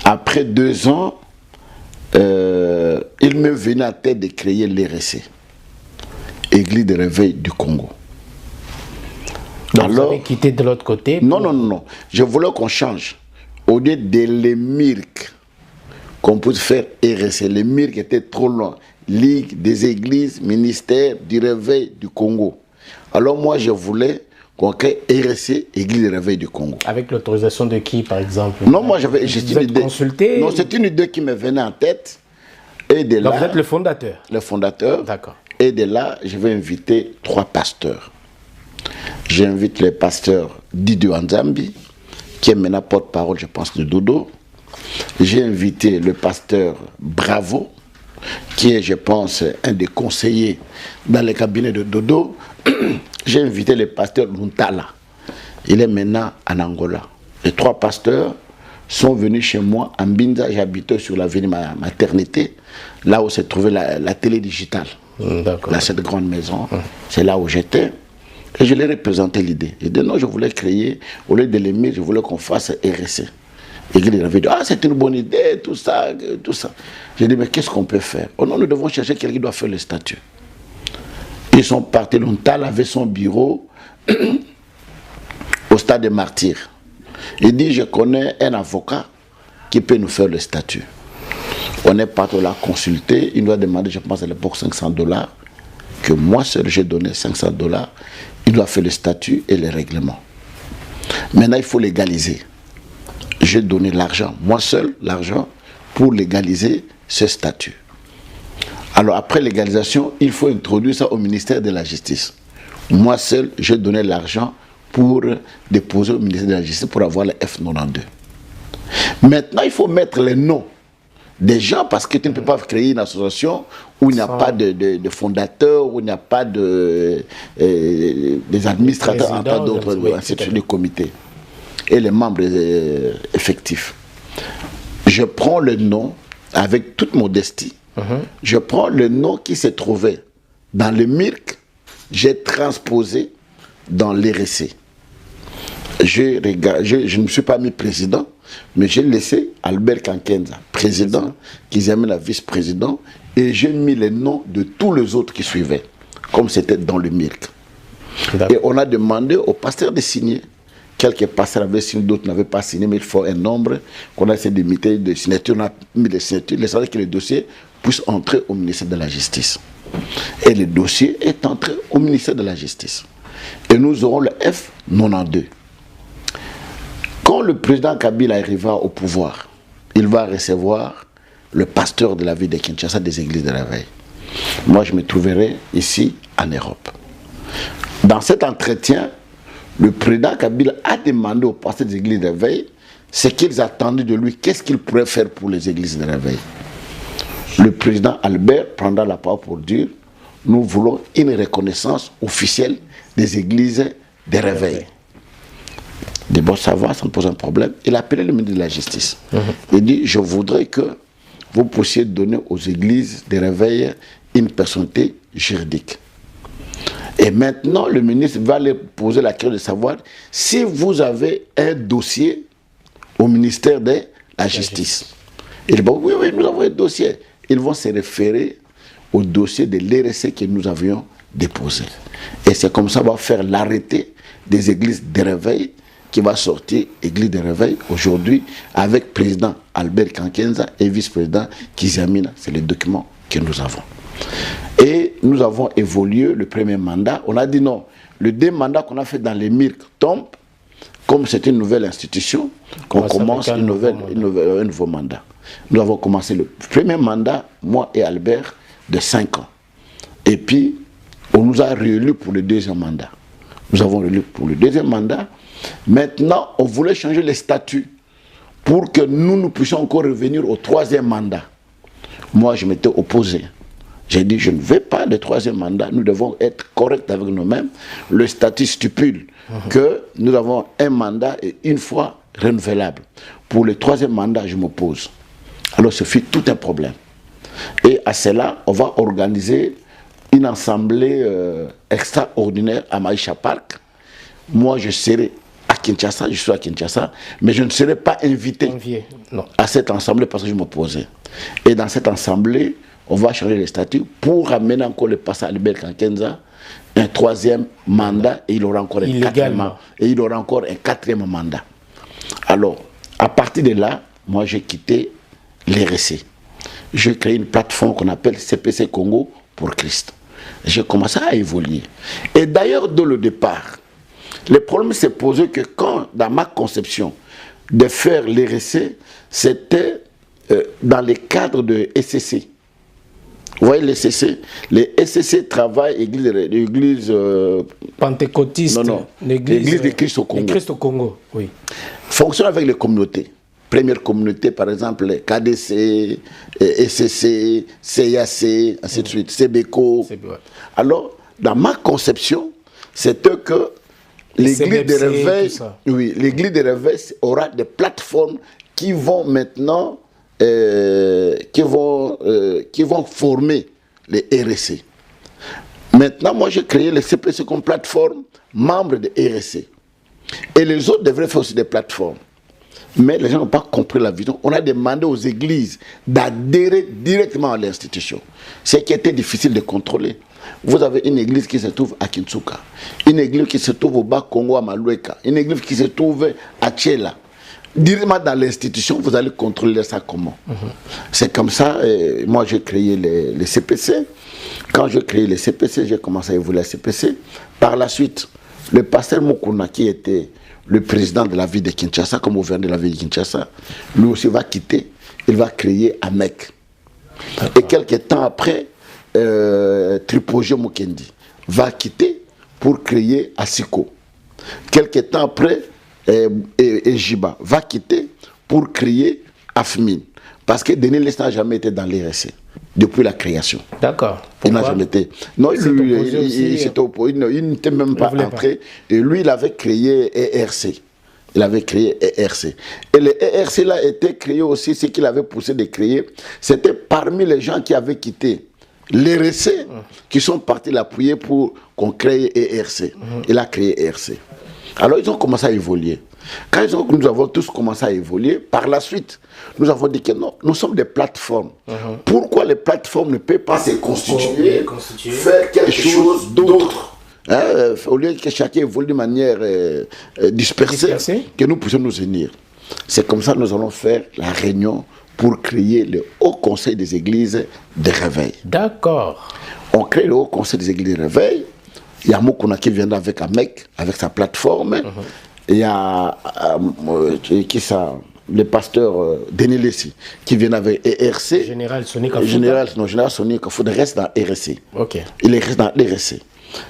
Après 2 ans, il me venait à tête de créer l'ERC, Église de réveil du Congo. Donc alors, vous avez quitté de l'autre côté? Non, non, non, non. Je voulais qu'on change. Au lieu de l'EMIRC, qu'on puisse faire RSC. L'EMIRC était trop long. Ligue des églises, ministère du réveil du Congo. Alors moi, je voulais qu'on crée RSC, Église de réveil du Congo. Avec l'autorisation de qui, par exemple? Non, moi, j'avais une idée. Consulté? Non, c'est une idée qui me venait en tête. Et de là, donc vous êtes le fondateur? Le fondateur. D'accord. Et de là, je vais inviter 3 pasteurs. J'invite le pasteur Didier Anzambi, qui est maintenant porte-parole, je pense, de Dodo. J'ai invité le pasteur Bravo, qui est, je pense, un des conseillers dans le cabinet de Dodo. J'ai invité le pasteur Luntala. Il est maintenant en Angola. Les 3 pasteurs sont venus chez moi à Mbinza. J'habitais sur l'avenue Maternité, là où se trouvait la télé digitale. Dans cette grande maison. C'est là où j'étais. Et je leur ai présenté l'idée. J'ai dit non, je voulais créer, au lieu de l'aimer, je voulais qu'on fasse RSC. Et il avait dit, ah, c'est une bonne idée, tout ça, tout ça. J'ai dit, mais qu'est-ce qu'on peut faire? Oh non, nous devons chercher quelqu'un qui doit faire le statut. Ils sont partis longtemps, avait son bureau au stade des Martyrs. Il dit, je connais un avocat qui peut nous faire le statut. On est parti là consulter, il nous a demandé, je pense à l'époque, $500, que moi seul j'ai donné $500. Il doit faire le statut et les règlements. Maintenant, il faut légaliser. J'ai donné l'argent, moi seul, l'argent, pour légaliser ce statut. Alors, après légalisation, il faut introduire ça au ministère de la Justice. Moi seul, j'ai donné l'argent pour déposer au ministère de la Justice pour avoir le F92. Maintenant, il faut mettre les noms des gens, parce que tu ne peux pas créer une association où il n'y a pas de fondateur, où il n'y a pas des administrateurs, pas d'autres institutions du comité et les membres effectifs. Je prends le nom avec toute modestie. Je prends le nom qui se trouvait dans le MIRC, j'ai transposé dans l'RSC. Je ne me suis pas mis président, mais j'ai laissé Albert Kankenza, président, Kizamina vice-président, et j'ai mis les noms de tous les autres qui suivaient, comme c'était dans le MIRC. Et on a demandé au pasteur de signer. Quelques pasteurs avaient signé, d'autres n'avaient pas signé, mais il faut un nombre qu'on a essayé d'imiter de signatures. On a mis les signatures, l'essentiel que le dossier puisse entrer au ministère de la Justice. Et le dossier est entré au ministère de la Justice. Et nous aurons le F92. Quand le président Kabila arrivera au pouvoir, il va recevoir le pasteur de la ville de Kinshasa des églises de réveil. Moi, je me trouverai ici en Europe. Dans cet entretien, le président Kabila a demandé aux pasteurs des églises de réveil ce qu'ils attendaient de lui, qu'est-ce qu'il pourrait faire pour les églises de réveil. Le président Albert prendra la parole pour dire nous voulons une reconnaissance officielle des églises de réveil. De bon savoir, ça me pose un problème. Il a appelé le ministre de la Justice. Il dit, je voudrais que vous puissiez donner aux églises de réveil une personnalité juridique. Et maintenant, le ministre va leur poser la question de savoir si vous avez un dossier au ministère de la Justice. Il dit, bon, oui, oui, nous avons un dossier. Ils vont se référer au dossier de l'RSC que nous avions déposé. Et c'est comme ça qu'on va faire l'arrêté des églises de réveil qui va sortir Église de réveil aujourd'hui avec président Albert Kankenza et vice-président Kizamina. C'est le document que nous avons. Et nous avons évolué le premier mandat. On a dit non, le 2 mandats qu'on a fait dans les MIRC tombent. Comme c'est une nouvelle institution, qu'on commence un nouveau mandat. Nous avons commencé le premier mandat, moi et Albert, de 5 ans. Et puis, on nous a réélus pour le 2e mandat. Nous avons réélu pour le 2e mandat. Maintenant, on voulait changer les statuts pour que nous puissions encore revenir au 3e mandat. Moi, je m'étais opposé. J'ai dit, je ne veux pas de 3e mandat, nous devons être corrects avec nous-mêmes. Le statut stipule que nous avons un mandat et une fois renouvelable. Pour le 3e mandat, je m'oppose. Alors, ce fut tout un problème. Et à cela, on va organiser une assemblée extraordinaire à Maïcha Park. Moi, je serai à Kinshasa, je suis à Kinshasa, mais je ne serai pas invité à cette assemblée parce que je m'opposais. Et dans cette assemblée, on va changer les statuts pour amener encore le passé à Albert Kankenza, un 3e mandat, et il aura encore un 4e mandat. Alors, à partir de là, moi j'ai quitté l'RC. J'ai créé une plateforme qu'on appelle CPC Congo pour Christ. J'ai commencé à évoluer. Et d'ailleurs, dès le départ, le problème s'est posé que quand, dans ma conception de faire l'RC, c'était dans le cadre de SCC. Vous voyez les SCC? Les SCC travaillent l'église pentecôtiste. Non, l'église de Christ au Congo. Christ au Congo, oui. Fonctionne avec les communautés. Première communauté, par exemple, KDC, SCC, CIAC, ainsi de suite, CBECO. Alors, dans ma conception, c'était que l'église de réveil, oui, l'église de réveil aura des plateformes qui vont maintenant, qui vont former les RSC. Maintenant, moi, j'ai créé le CPC comme plateforme, membre de RSC. Et les autres devraient faire aussi des plateformes. Mais les gens n'ont pas compris la vision. On a demandé aux églises d'adhérer directement à l'institution. Ce qui était difficile de contrôler. Vous avez une église qui se trouve à Kinsuka, une église qui se trouve au Bas-Congo à Maloueka, une église qui se trouve à Tchela. Directement dans l'institution, vous allez contrôler ça comment? C'est comme ça, moi j'ai créé les CPC. Quand j'ai créé les CPC, j'ai commencé à évoluer à CPC. Par la suite, le pasteur Mukuna, qui était le président de la ville de Kinshasa, comme gouverneur de la ville de Kinshasa, lui aussi va quitter, il va créer AMEC. Et quelques temps après, Tripoje Mukendi va quitter pour créer ASICO. Quelques temps après, Ejiba va quitter pour créer AFMIN. Parce que Denis Lest n'a jamais été dans l'RSC depuis la création. D'accord. Il n'a jamais été. Non, il s'était opposé, il n'était même pas entré. Et lui, il avait créé ERC. Il avait créé ERC. Et le ERC là était créé aussi, ce qu'il avait poussé de créer, c'était parmi les gens qui avaient quitté l'RC, qui sont partis l'appuyer pour qu'on crée ERC. Il a créé ERC. Alors ils ont commencé à évoluer. Quand nous avons tous commencé à évoluer, par la suite, nous avons dit que non, nous sommes des plateformes. Pourquoi les plateformes ne peuvent pas se constituer, faire quelque chose d'autre, hein, au lieu que chacun évolue de manière dispersée, que nous puissions nous unir. C'est comme ça que nous allons faire la réunion pour créer le Haut Conseil des Églises de Réveil. D'accord. On crée le Haut Conseil des Églises de Réveil. Il y a Mokuna qui viendra avec AMEC, avec sa plateforme. Il y a le pasteur Denis Lessi qui vient avec ERC. Général Sonic. Général Sonic, il reste dans RSC. Okay. Il reste dans RSC.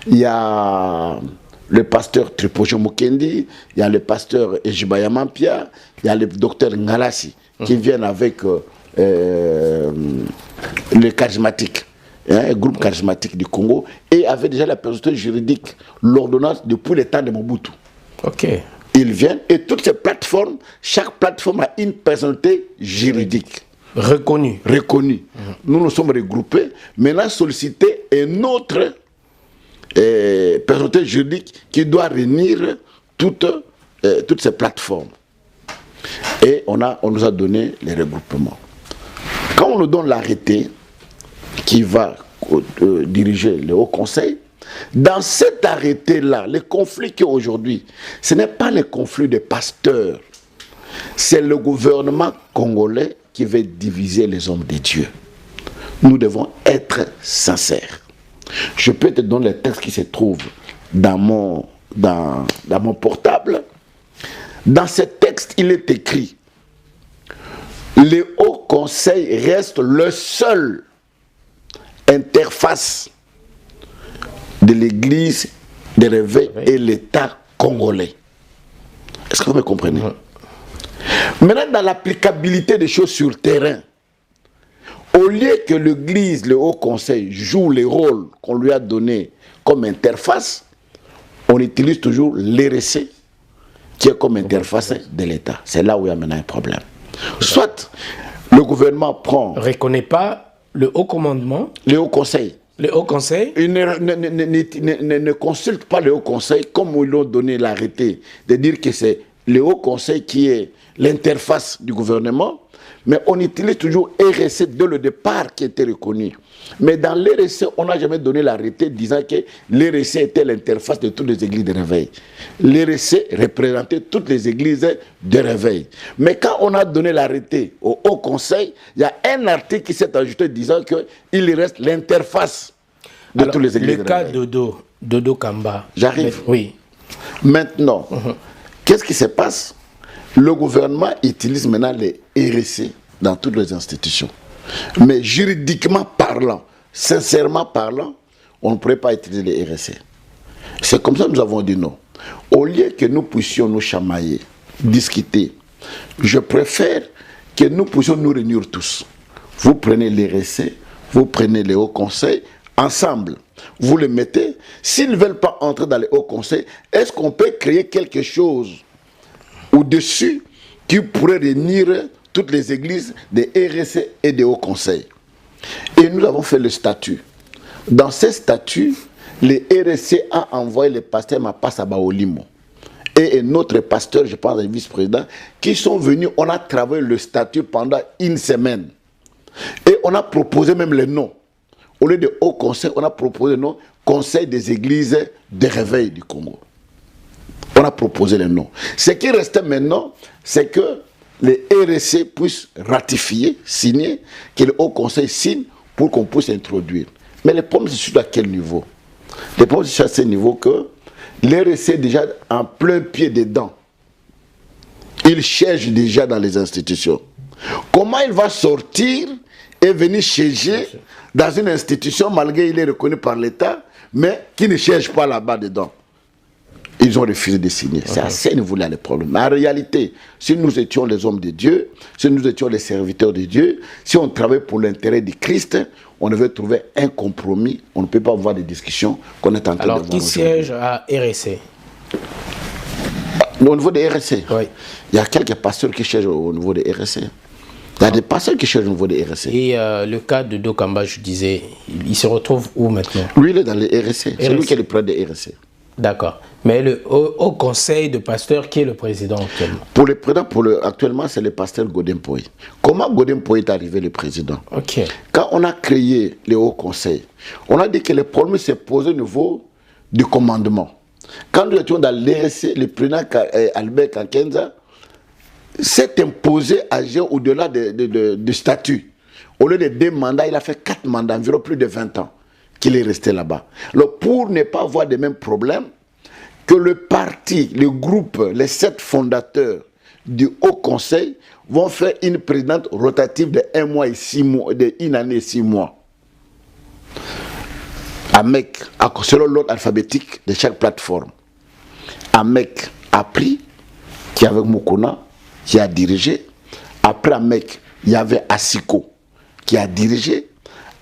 Il y a le pasteur Tripoje Mukendi, il y a le pasteur Ejiba Yamampia, il y a le docteur Ngalasi qui viennent avec le charismatique. Un groupe charismatique du Congo, et avait déjà la personnalité juridique, l'ordonnance depuis le temps de Mobutu. Ok. Ils viennent, et toutes ces plateformes, chaque plateforme a une personnalité juridique. Reconnue. Reconnue. Nous nous sommes regroupés, maintenant solliciter une autre personnalité juridique qui doit réunir toutes ces plateformes. Et on nous a donné les regroupements. Quand on nous donne l'arrêté, qui va diriger le Haut Conseil, dans cet arrêté-là, le conflit qui est aujourd'hui, ce n'est pas le conflit des pasteurs, c'est le gouvernement congolais qui veut diviser les hommes de Dieu. Nous devons être sincères. Je peux te donner le texte qui se trouve dans mon portable. Dans ce texte, il est écrit: le Haut Conseil reste le seul interface de l'église de réveil et l'État congolais. Est-ce que vous me comprenez? Maintenant, dans l'applicabilité des choses sur le terrain, au lieu que l'église, le Haut Conseil, joue les rôles qu'on lui a donnés comme interface, on utilise toujours l'RC qui est comme interface de l'État. C'est là où il y a maintenant un problème. Soit le gouvernement prend... Reconnaît pas le haut commandement. Le haut conseil. Le Haut Conseil? Ils ne consultent pas le Haut Conseil comme ils l'ont donné l'arrêté de dire que c'est le Haut Conseil qui est l'interface du gouvernement, mais on utilise toujours RSC dès le départ qui était reconnu. Mais dans l'RSC, on n'a jamais donné l'arrêté disant que l'RSC était l'interface de toutes les églises de réveil. L'RSC représentait toutes les églises de réveil. Mais quand on a donné l'arrêté au Haut Conseil, il y a un article qui s'est ajouté disant qu'il reste l'interface de toutes les églises de réveil. Le cas Dodo Kamba. J'arrive. Oui. Maintenant, qu'est-ce qui se passe? Le gouvernement utilise maintenant les RSC dans toutes les institutions. Mais juridiquement parlant, sincèrement parlant, on ne pourrait pas utiliser les RSC. C'est comme ça que nous avons dit non. Au lieu que nous puissions nous chamailler, discuter, je préfère que nous puissions nous réunir tous. Vous prenez les RSC, vous prenez les hauts conseils, ensemble, vous les mettez. S'ils ne veulent pas entrer dans les hauts conseils, est-ce qu'on peut créer quelque chose au-dessus qui pourrait réunir toutes les églises des RSC et des hauts conseils? Et nous avons fait le statut. Dans ces statuts, les RSC a envoyé le pasteur Mapassa Baolimo et notre pasteur, je pense, le vice-président, qui sont venus. On a travaillé le statut pendant une semaine. Et on a proposé même le nom. Au lieu de haut conseil, on a proposé le nom Conseil des églises de réveil du Congo. On a proposé le nom. Ce qui restait maintenant, c'est que les RSC puissent ratifier, signer, que le Haut Conseil signe pour qu'on puisse introduire. Mais le problème, c'est surtout à quel niveau? Le problème, c'est à ce niveau que les RSC est déjà en plein pied dedans. Il cherche déjà dans les institutions. Comment il va sortir et venir chercher dans une institution, malgré qu'il est reconnu par l'État, mais qui ne cherche pas là-bas dedans? Ils ont refusé de signer. C'est à ce niveau-là le problème. Mais en réalité, si nous étions les hommes de Dieu, si nous étions les serviteurs de Dieu, si on travaille pour l'intérêt du Christ, on devait trouver un compromis. On ne peut pas avoir des discussions qu'on est en train de voir. Alors, qui siège à RSC? Au niveau des RSC, oui. Il y a quelques pasteurs qui siègent au niveau des RSC. Il y a des pasteurs qui siègent au niveau des RSC. Et le cas de Dokamba, je disais, il se retrouve où maintenant? Lui, il est dans les RSC. C'est lui qui est le président des RSC. D'accord. Mais le Haut Conseil de pasteurs, qui est le président actuellement? Pour le président, actuellement, c'est le pasteur Godin Poy. Comment Godin Poy est arrivé le président? Ok. Quand on a créé le Haut Conseil, on a dit que le problème s'est posé au niveau du commandement. Quand nous étions dans l'RSC, le président Albert Kankenza s'est imposé à agir au-delà du statut. Au lieu de 2 mandats, il a fait 4 mandats, environ plus de 20 ans qu'il est resté là-bas. Alors, pour ne pas avoir les mêmes problèmes, que le parti, le groupe, les 7 fondateurs du Haut Conseil vont faire une présidente rotative de 1 mois et 6 mois, de 1 année et 6 mois. Selon l'ordre alphabétique de chaque plateforme. Amek a pris, qui est avec Mokona, qui a dirigé. Après Amek, il y avait Asiko, qui a dirigé.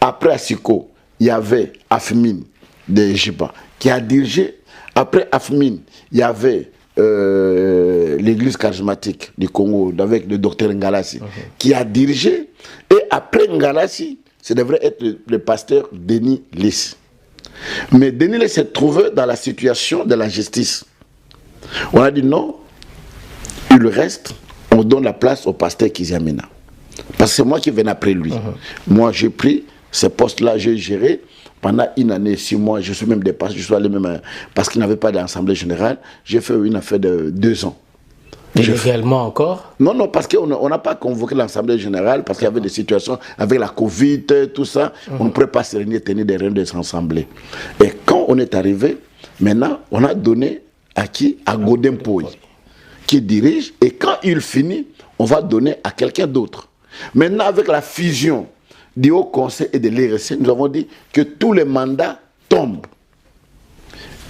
Après Asiko, il y avait Afmin de Jiba, qui a dirigé. Après Afmin, il y avait l'église charismatique du Congo, avec le docteur Ngalassi, qui a dirigé. Et après Ngalassi, ça devrait être le pasteur Denis Liss. Mais Denis Liss s'est trouvé dans la situation de la justice. On a dit non, il reste, on donne la place au pasteur Kiziamina. Parce que c'est moi qui viens après lui. Moi, j'ai pris ce poste-là, j'ai géré pendant 1 année et 6 mois. Je suis même dépassé, je suis allé même parce qu'il n'avait pas d'assemblée générale. J'ai fait une affaire de 2 ans. Légalement encore? Non, parce qu'on n'a pas convoqué l'assemblée générale, parce qu'il y avait des situations avec la Covid, tout ça. On ne pourrait pas se réunir, tenir des réunions des assemblées. Et quand on est arrivé, maintenant, on a donné à qui? À Godin Poy, qui dirige. Et quand il finit, on va donner à quelqu'un d'autre. Maintenant, avec la fusion du Haut Conseil et de l'RSC, nous avons dit que tous les mandats tombent.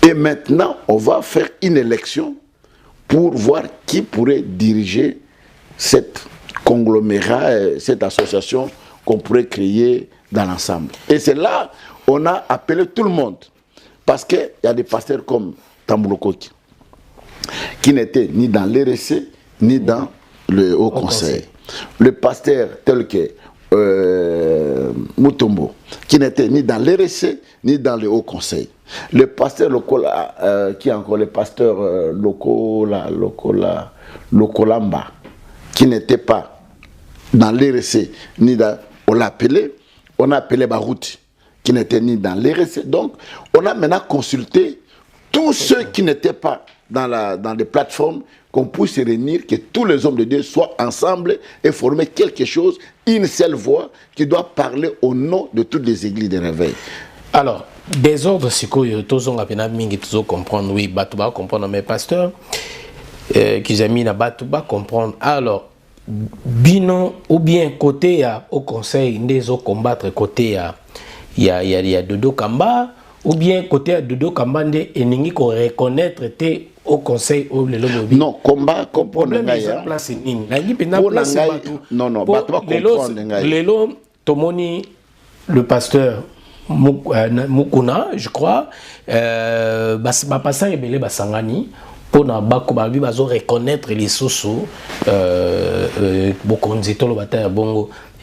Et maintenant, on va faire une élection pour voir qui pourrait diriger cette conglomérat, cette association qu'on pourrait créer dans l'ensemble. Et c'est là on a appelé tout le monde. Parce qu'il y a des pasteurs comme Tamboulokoki, qui n'étaient ni dans l'RSC, ni dans le Haut Conseil. Le pasteur tel que Mutombo, qui n'était ni dans l'RSC, ni dans le Haut Conseil. Le pasteur local, qui est encore le pasteur Lokolamba, qui n'était pas dans l'RSC, ni dans... On a appelé Barouti, qui n'était ni dans l'RSC. Donc, on a maintenant consulté tous ceux qui n'étaient pas dans les plateformes, qu'on puisse se réunir, que tous les hommes de Dieu soient ensemble et former quelque chose, une seule voix qui doit parler au nom de toutes les églises de réveil. Alors, des ordres, c'est que tous on a comprendre, oui, Batouba comprendre, mais pasteur, qu'ils ont mis na Batouba comprendre. Alors, binon ou bien côté au conseil, des autres combattre côté il y a Dodo Kamba, ou bien côté à Dodo Kamba, et n'ingi qu'on reconnaître au conseil ou le lobo. Non, combat problème est place nini. Non, Batouba comprendre. Lelo Tomoni, le pasteur Mukuna, je crois, Bapassa et Belé Basangani, pour reconnaître les sources,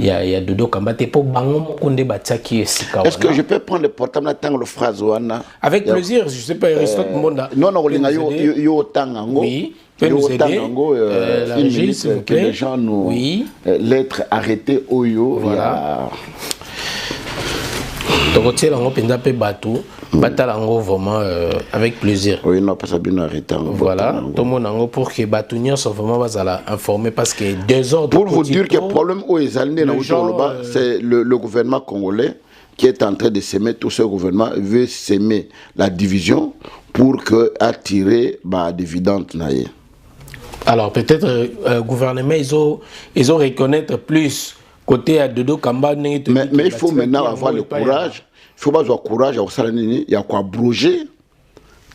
il y a Dodo Kambate pour Bango Konde Bataki et Sika. Est-ce que je peux prendre le portable dans le phrase Wana? Avec plaisir, je ne sais pas, Aristote Monda. Non, yo Tangango. Oui, nous aider. La régie, s'il vous plaît. Que les gens nous. Oui. L'être arrêté au yo. Voilà. Donc, tu sais, on peut battre. Batalango vraiment avec plaisir. Oui, non, pas ça bien arrêté. Voilà, tout le monde pour que Batounia soit vraiment informé parce que deux ordres. Pour vous dire que le problème où ils c'est le gouvernement congolais qui est en train de s'aimer. Tout ce gouvernement veut s'aimer la division pour attirer des dividendes. Alors peut-être le gouvernement ils ont reconnaître plus côté à Dodo Kamba. Mais il faut maintenant avoir le courage. Il faut avoir le courage, il y a quoi abroger.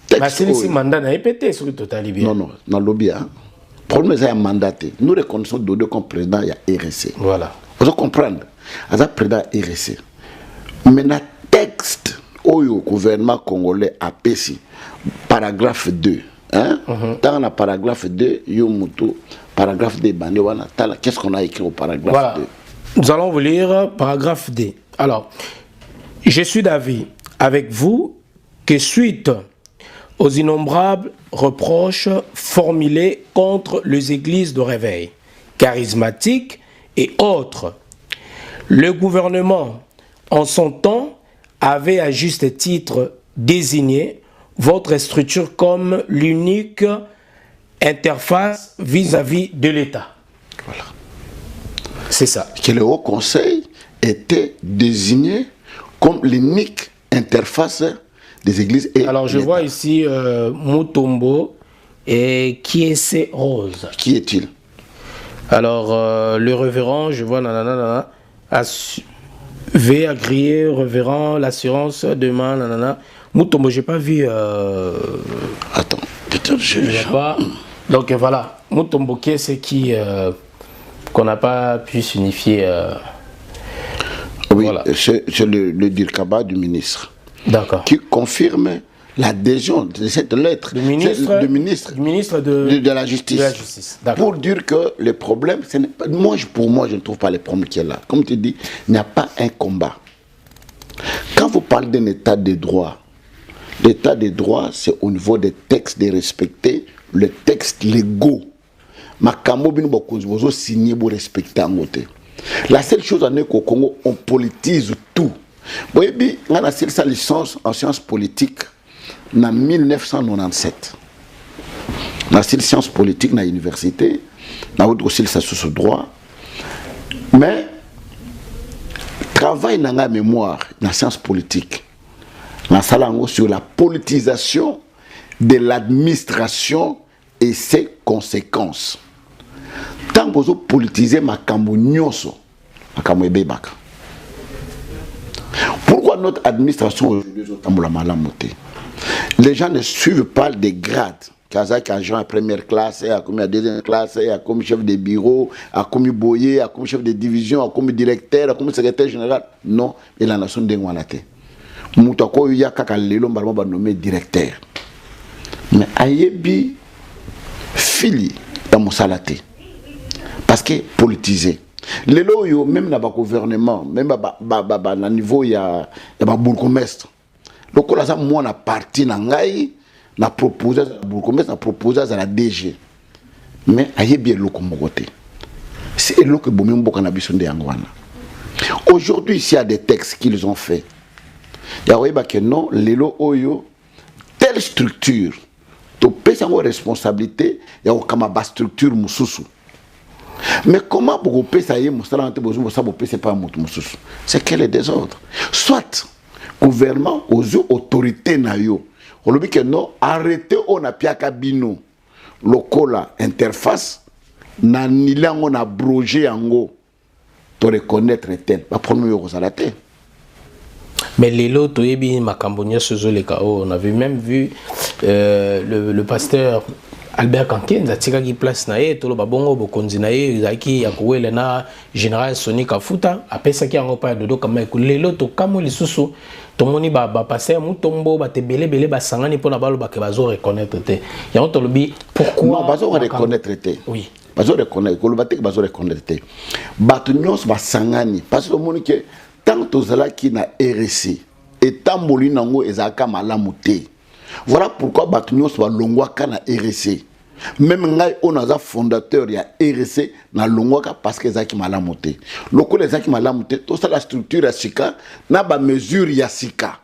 C'est le mandat n'a pas sur le total. Non, dans le lobby. Le problème c'est un mandaté. Nous reconnaissons Dodo comme président, il y a RSC. Voilà. Vous allez comprendre. Il y a président RSC. Mais dans le texte où le gouvernement congolais a payé, paragraphe 2. Dans le paragraphe 2, il y a un paragraphe 2. Qu'est-ce qu'on a écrit au paragraphe 2? Nous allons vous lire paragraphe 2. Alors, je suis d'avis avec vous que suite aux innombrables reproches formulés contre les églises de réveil, charismatiques et autres, le gouvernement, en son temps, avait à juste titre désigné votre structure comme l'unique interface vis-à-vis de l'État. Voilà. C'est ça. Que le Haut Conseil était désigné comme l'unique interface des églises et alors je vois ici Mutombo et Kiese Rose. Qui est-il? Alors le révérend, je vois V agréé, révérend, l'assurance demain, Mutombo, j'ai pas vu. Attends, je vois pas. Donc voilà, Mutombo Kiese qui qu'on n'a pas pu s'unifier. Oui, voilà. c'est le Dirkaba du ministre. D'accord. Qui confirme l'adhésion de cette lettre du ministre de la Justice. Pour dire que le problème, pour moi, je ne trouve pas le problème qui est là. Comme tu dis, il n'y a pas un combat. Quand vous parlez d'un état de droit, l'état de droit, c'est au niveau des textes de respecter les textes légaux. Makamo bino bokonzo signé pour respecter en côté. La seule chose en est qu'au Congo, on politise tout. Vous voyez, on a sa licence en sciences politiques en 1997. On a cette sciences politiques dans l'université, on a aussi sa sous droit. Mais, travail dans la mémoire, dans la science politique, on a sur la politisation de l'administration et ses conséquences. Tant que vous politisez makambo nyonso, makambo ebebaka. Pourquoi notre administration aujourd'hui les gens ne suivent pas des grades. Kazak agent à première classe, à comme à deuxième classe, à comme chef de bureau, à comme boyer, à comme chef de division, à comme directeur, à comme secrétaire général. Non, et la nation d'Engwanate. Moutako ya kakalelo mbalma ba nommé directeur. Mais ayebi fili dans mon salaté. Parce que politisé. Les loyaux, même dans le gouvernement, même à niveau, il y a un bourgmestre. Le col moi, na parti nangai, na proposé à bourgmestre, na proposé à la DG. Mais aïe bien le côté. C'est le que bomi mboka na biso angwana. Aujourd'hui, s'il y a des textes qu'ils ont fait, il y a que non, les loyaux, telle structure, tu peux avoir responsabilité, il y a une structure moussoussou. Mais comment pour que ça y est, c'est quel est désordre. Soit gouvernement aux autorités nayo, on lui dit que non, arrêtez on a piaka bino, lokola interface, na nilang on a abrogé ango, to reconnaître tel, pas prendre mieux aux alatés. Mais les lots, on avait même vu le pasteur Albert Kankin, qui place naé, tout le babongo, bokonzi naé, zaki yakoué na général Sony Kafuta, après ça qui a repris de dos comme les lots, comme les sous, tout le monde va passer à Moutombo, va te belé, va sangani pour la balle, va que bazo reconnaître. Il y a un tolobi, pourquoi? Non, bazo reconnaître. Oui. Bazo reconnaître, le batek bazo reconnaître. Batunios va sangani, parce que le monde que tant aux ala qui n'a RSC, et tant molinango ezaka malamouté. Voilà pourquoi Batunios va longwaka na RSC. Même ngai on a fondateur il y a RSC na longwaka parce que zaki malamoté. Loko les zaki malamoté, tout ça la structure ya sika na ba mesure ya sika.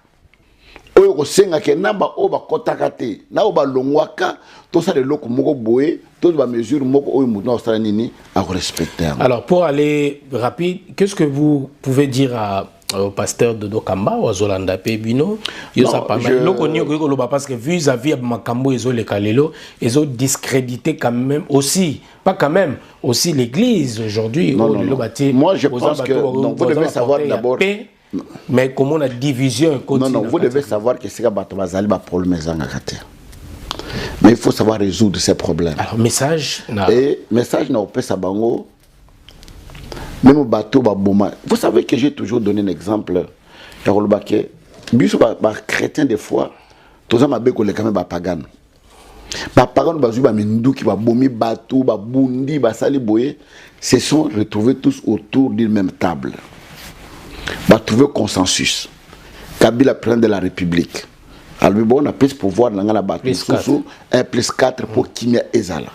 Oyo ko senga ke na ba oba kotaka te, na oba longwaka, tout ça le loko moko boé, tout ba mesure moko oyo mouton osala nini à respecter. Alors pour aller rapide, qu'est-ce que vous pouvez dire au pasteur de Dokamba ou à Zolanda Pebino? Parce que vis-à-vis de Makambo et les Kalelo, ils ont discrédité quand même aussi, pas quand même, aussi l'église aujourd'hui. Moi je pense que vous devez savoir d'abord. Mais comment la division continue. Non, vous devez savoir que c'est un problème. Mais il faut savoir résoudre ces problèmes. Alors, message. Et message, n'a pas ça bango. Même au bateau, vous savez que j'ai toujours donné un exemple. Les chrétiens, des fois, tous les gens sont quand même pagan. Pagan, se sont retrouvés tous autour d'une même table. Bah, trouver consensus. Kabila prend de la République. Alors, on a plus de pouvoir dans la bataille. Plus 4 pour Kimia Ezala.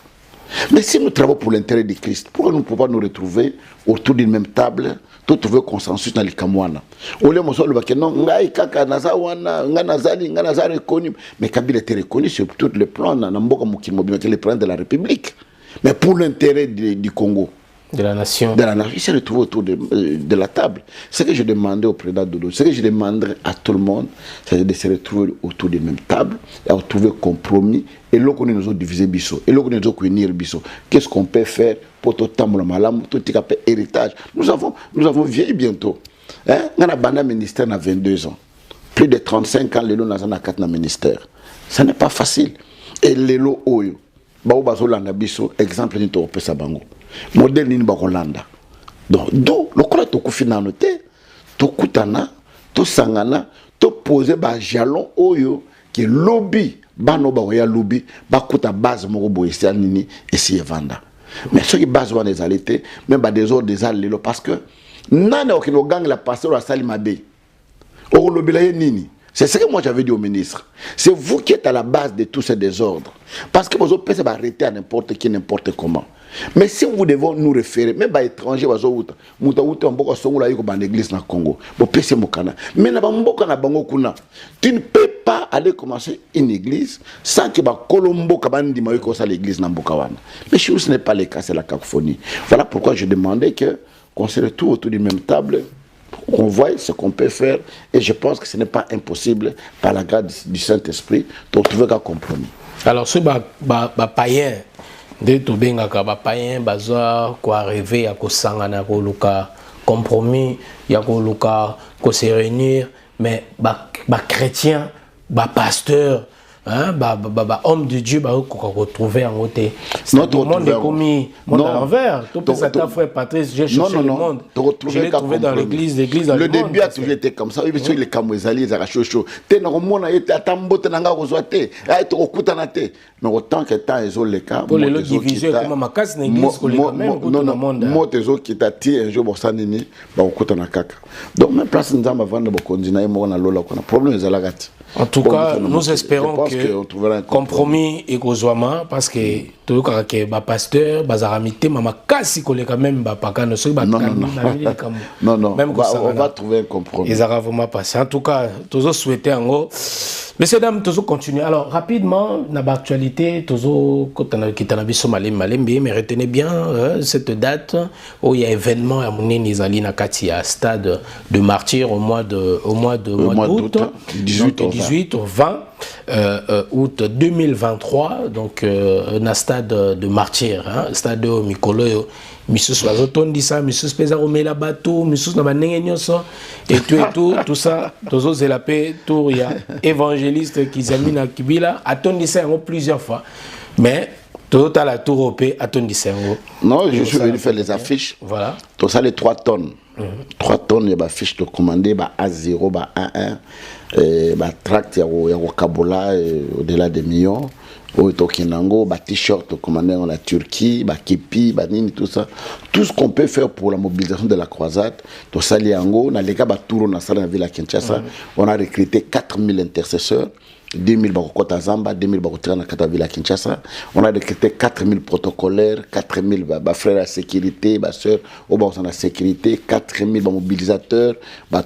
Mais si nous travaillons pour l'intérêt de Christ, pourquoi nous ne pouvons pas nous retrouver autour d'une même table, tout trouver consensus dans les Kamwana? Au lieu de non, mais Kabila était reconnu sur tout le plan, les plans de la République. Mais pour l'intérêt du Congo. De la nation. De la nation. Il s'est retrouvé autour de la table. Ce que je demandais au président Dodo, ce que je demanderais à tout le monde, c'est de se retrouver autour de la même table et à trouver compromis. Et là, nous avons divisé Bisso. Et là, nous avons unir Bisso. Qu'est-ce qu'on peut faire pour tout le malam, tout le héritage? Nous avons vieilli bientôt. Nous avons un ministère à 22 ans. Plus de 35 ans, les lots dans 4 ministère. Ce n'est pas facile. Et les lots, exemple, nous avons fait ça. Modèle ni bakolanda. Donc le kola to kufina noté to kutana to sangana to poser ba jalon oyo qui lobby bano ba ya lobby ba kuta base moko boyesa nini essayer vendre. Mais ceux qui base va des alités même ba des ordres des allélo parce que nana okino gang la passer à Salimabe. O lobby la nini. C'est ce que moi j'avais dit au ministre. C'est vous qui êtes à la base de tous ces désordres. Parce que vous pouvez arrêter à n'importe qui, n'importe comment. Mais si vous devez nous référer, même les étrangers, vous l'église na Congo. Tu ne peux pas aller commencer une église sans que Colombo kabandi maïko l'église na Mbokawana. Mais chez nous, ce n'est pas le cas, c'est la cacophonie. Voilà pourquoi je demandais qu'on se retrouve autour d'une même table. On voit ce qu'on peut faire et je pense que ce n'est pas impossible par la grâce du Saint-Esprit de trouver un compromis. Alors ce païen de Tobenga païen baza quoi rêver à sangana ko luka compromis ya ko luka ko se réunir mais chrétien pasteur hein, homme de Dieu, retrouver en côté. Non, le monde est commis, monde à l'envers. Tout ça, ta frère Patrice, j'ai cherché le monde. Je l'ai trouvé dans l'église, le début a toujours été comme ça. Oui, parce que les Kamouezali, ils ont chaud. T'es normalement, t'attends, t'as reçoité, t'es au coutanate. Mais autant que t'as les autres cas. Pour les divisions, comment ma casse l'église, quand même, non, non, non, moi, tes autres qui t'a tiré un jour, bon, ça n'est pas au coutanakaka. Donc, même place, nous avons avant de continuer, moi, on a l'eau, on a problème, ils ont la gâte. En tout cas, nous espérons que compromis et Gozouama, parce que tout le monde est pasteur, bazaramité, maman kasi collé quand même, pakano, non, non, on va trouver un compromis. Ils ont vraiment passé. En tout cas, tous souhaiter en gros. Messieurs, dames, tous continuer. Alors, rapidement, dans l'actualité, tous qui t'en a Somalie, mais retenez bien cette date où il y a événement à Mounine Nizali Nakati à stade de martyr au mois d'août, 18 au 20 août 2023, donc un stade de martyr, stade de Mikolo. Missus Bazotondisa, Missus Pesaromela Bateau, Missus Nabanengenyoso, et tout ça, Tozo Zelapé, tout il y a évangéliste Kizamina Kibila, Atondisa plusieurs fois, mais tout à la tour au P, Atondisa. Non, je suis venu faire les affiches. Voilà. Tout ça, les 3 tonnes. 3 tonnes, il y a des affiches de commander, A0, A1, tract, il y a Kabola, au-delà des millions. Au Tokinango, t-shirt commandé en la Turquie, képi, nini, tout ça. Tout ce qu'on peut faire pour la mobilisation de la croisade, tout ça, on a les gars, tour on a ça dans la ville à Kinshasa, on a recruté 4000 intercesseurs. 2000 Bakokota Zamba, 2000 Bakotira na Katavila Kinshasa. On a recruté 4000 protocolaires, 4000 frères à sécurité, sœurs au bas de sécurité, 4000 mobilisateurs,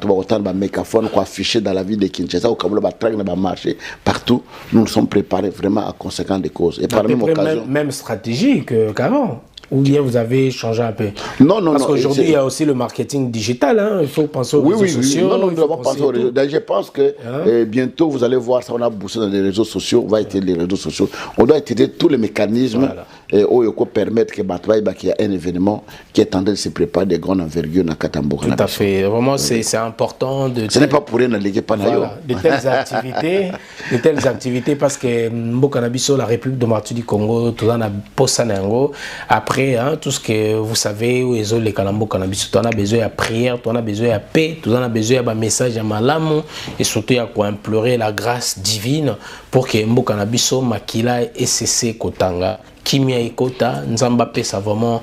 autant de mégaphone quoi affiché dans la ville de Kinshasa, au Kaboula track na marché partout. Nous nous sommes préparés vraiment à conséquence des causes. Et par la même occasion, même stratégie qu'avant. Ou bien vous avez changé un peu? Non, non, parce qu'aujourd'hui, il y a aussi le marketing digital. Hein. Il faut penser aux réseaux sociaux. Non, nous devons penser aux réseaux. Je pense que bientôt, vous allez voir ça. On a bossé dans les réseaux sociaux. On va utiliser les réseaux sociaux. On doit utiliser tous les mécanismes pour permettre qu'il y ait un événement qui est en train de se préparer de grande envergure dans Katambo. Tout à fait. Vraiment, c'est important. Ce n'est pas pour rien d'aller pas de telles activités, parce que Mbokanabiso, la République de Martyrs du Congo, tout ça, Posanango, après, tout ce que vous savez, où les autres, les Kalambo Cannabis, tu en as besoin de prière, tu en as besoin de paix, tu en as besoin de message à Malamu, et surtout, il y a quoi implorer la grâce divine pour que Mbo Cannabiso, Makila et CC Kotanga, Kimia et Kota, Nzamba pesa vraiment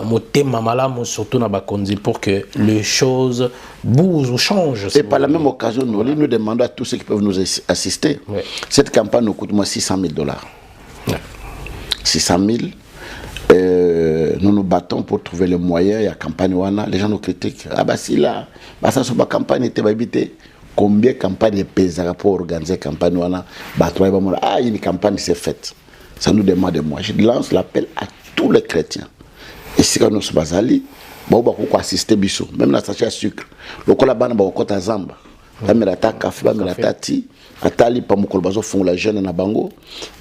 motema malamu, surtout na Bakonzi, pour que les choses bougent ou changent. Et par la même occasion, nous demandons à tous ceux qui peuvent nous assister. Oui. Cette campagne nous coûte moi $600 000. Oui. 600 000. Nous nous battons pour trouver les moyens. Il y a campagne wana, les gens nous critiquent. Ah bah si là, bah ça c'est pas campagne était habité. Combien de campagnes pèsera pour organiser campagne wana? Bah toi ah une campagne c'est faite. Ça nous demande de moi. Je lance l'appel à tous les chrétiens. Et si nous sommes basali, bah on va assister biso. Même la sachet à sucre. Le colabana bah on compte à Zamba. Bah mais la café, bah mais la tati. Atali pa mukolobazo font la jeune na bango.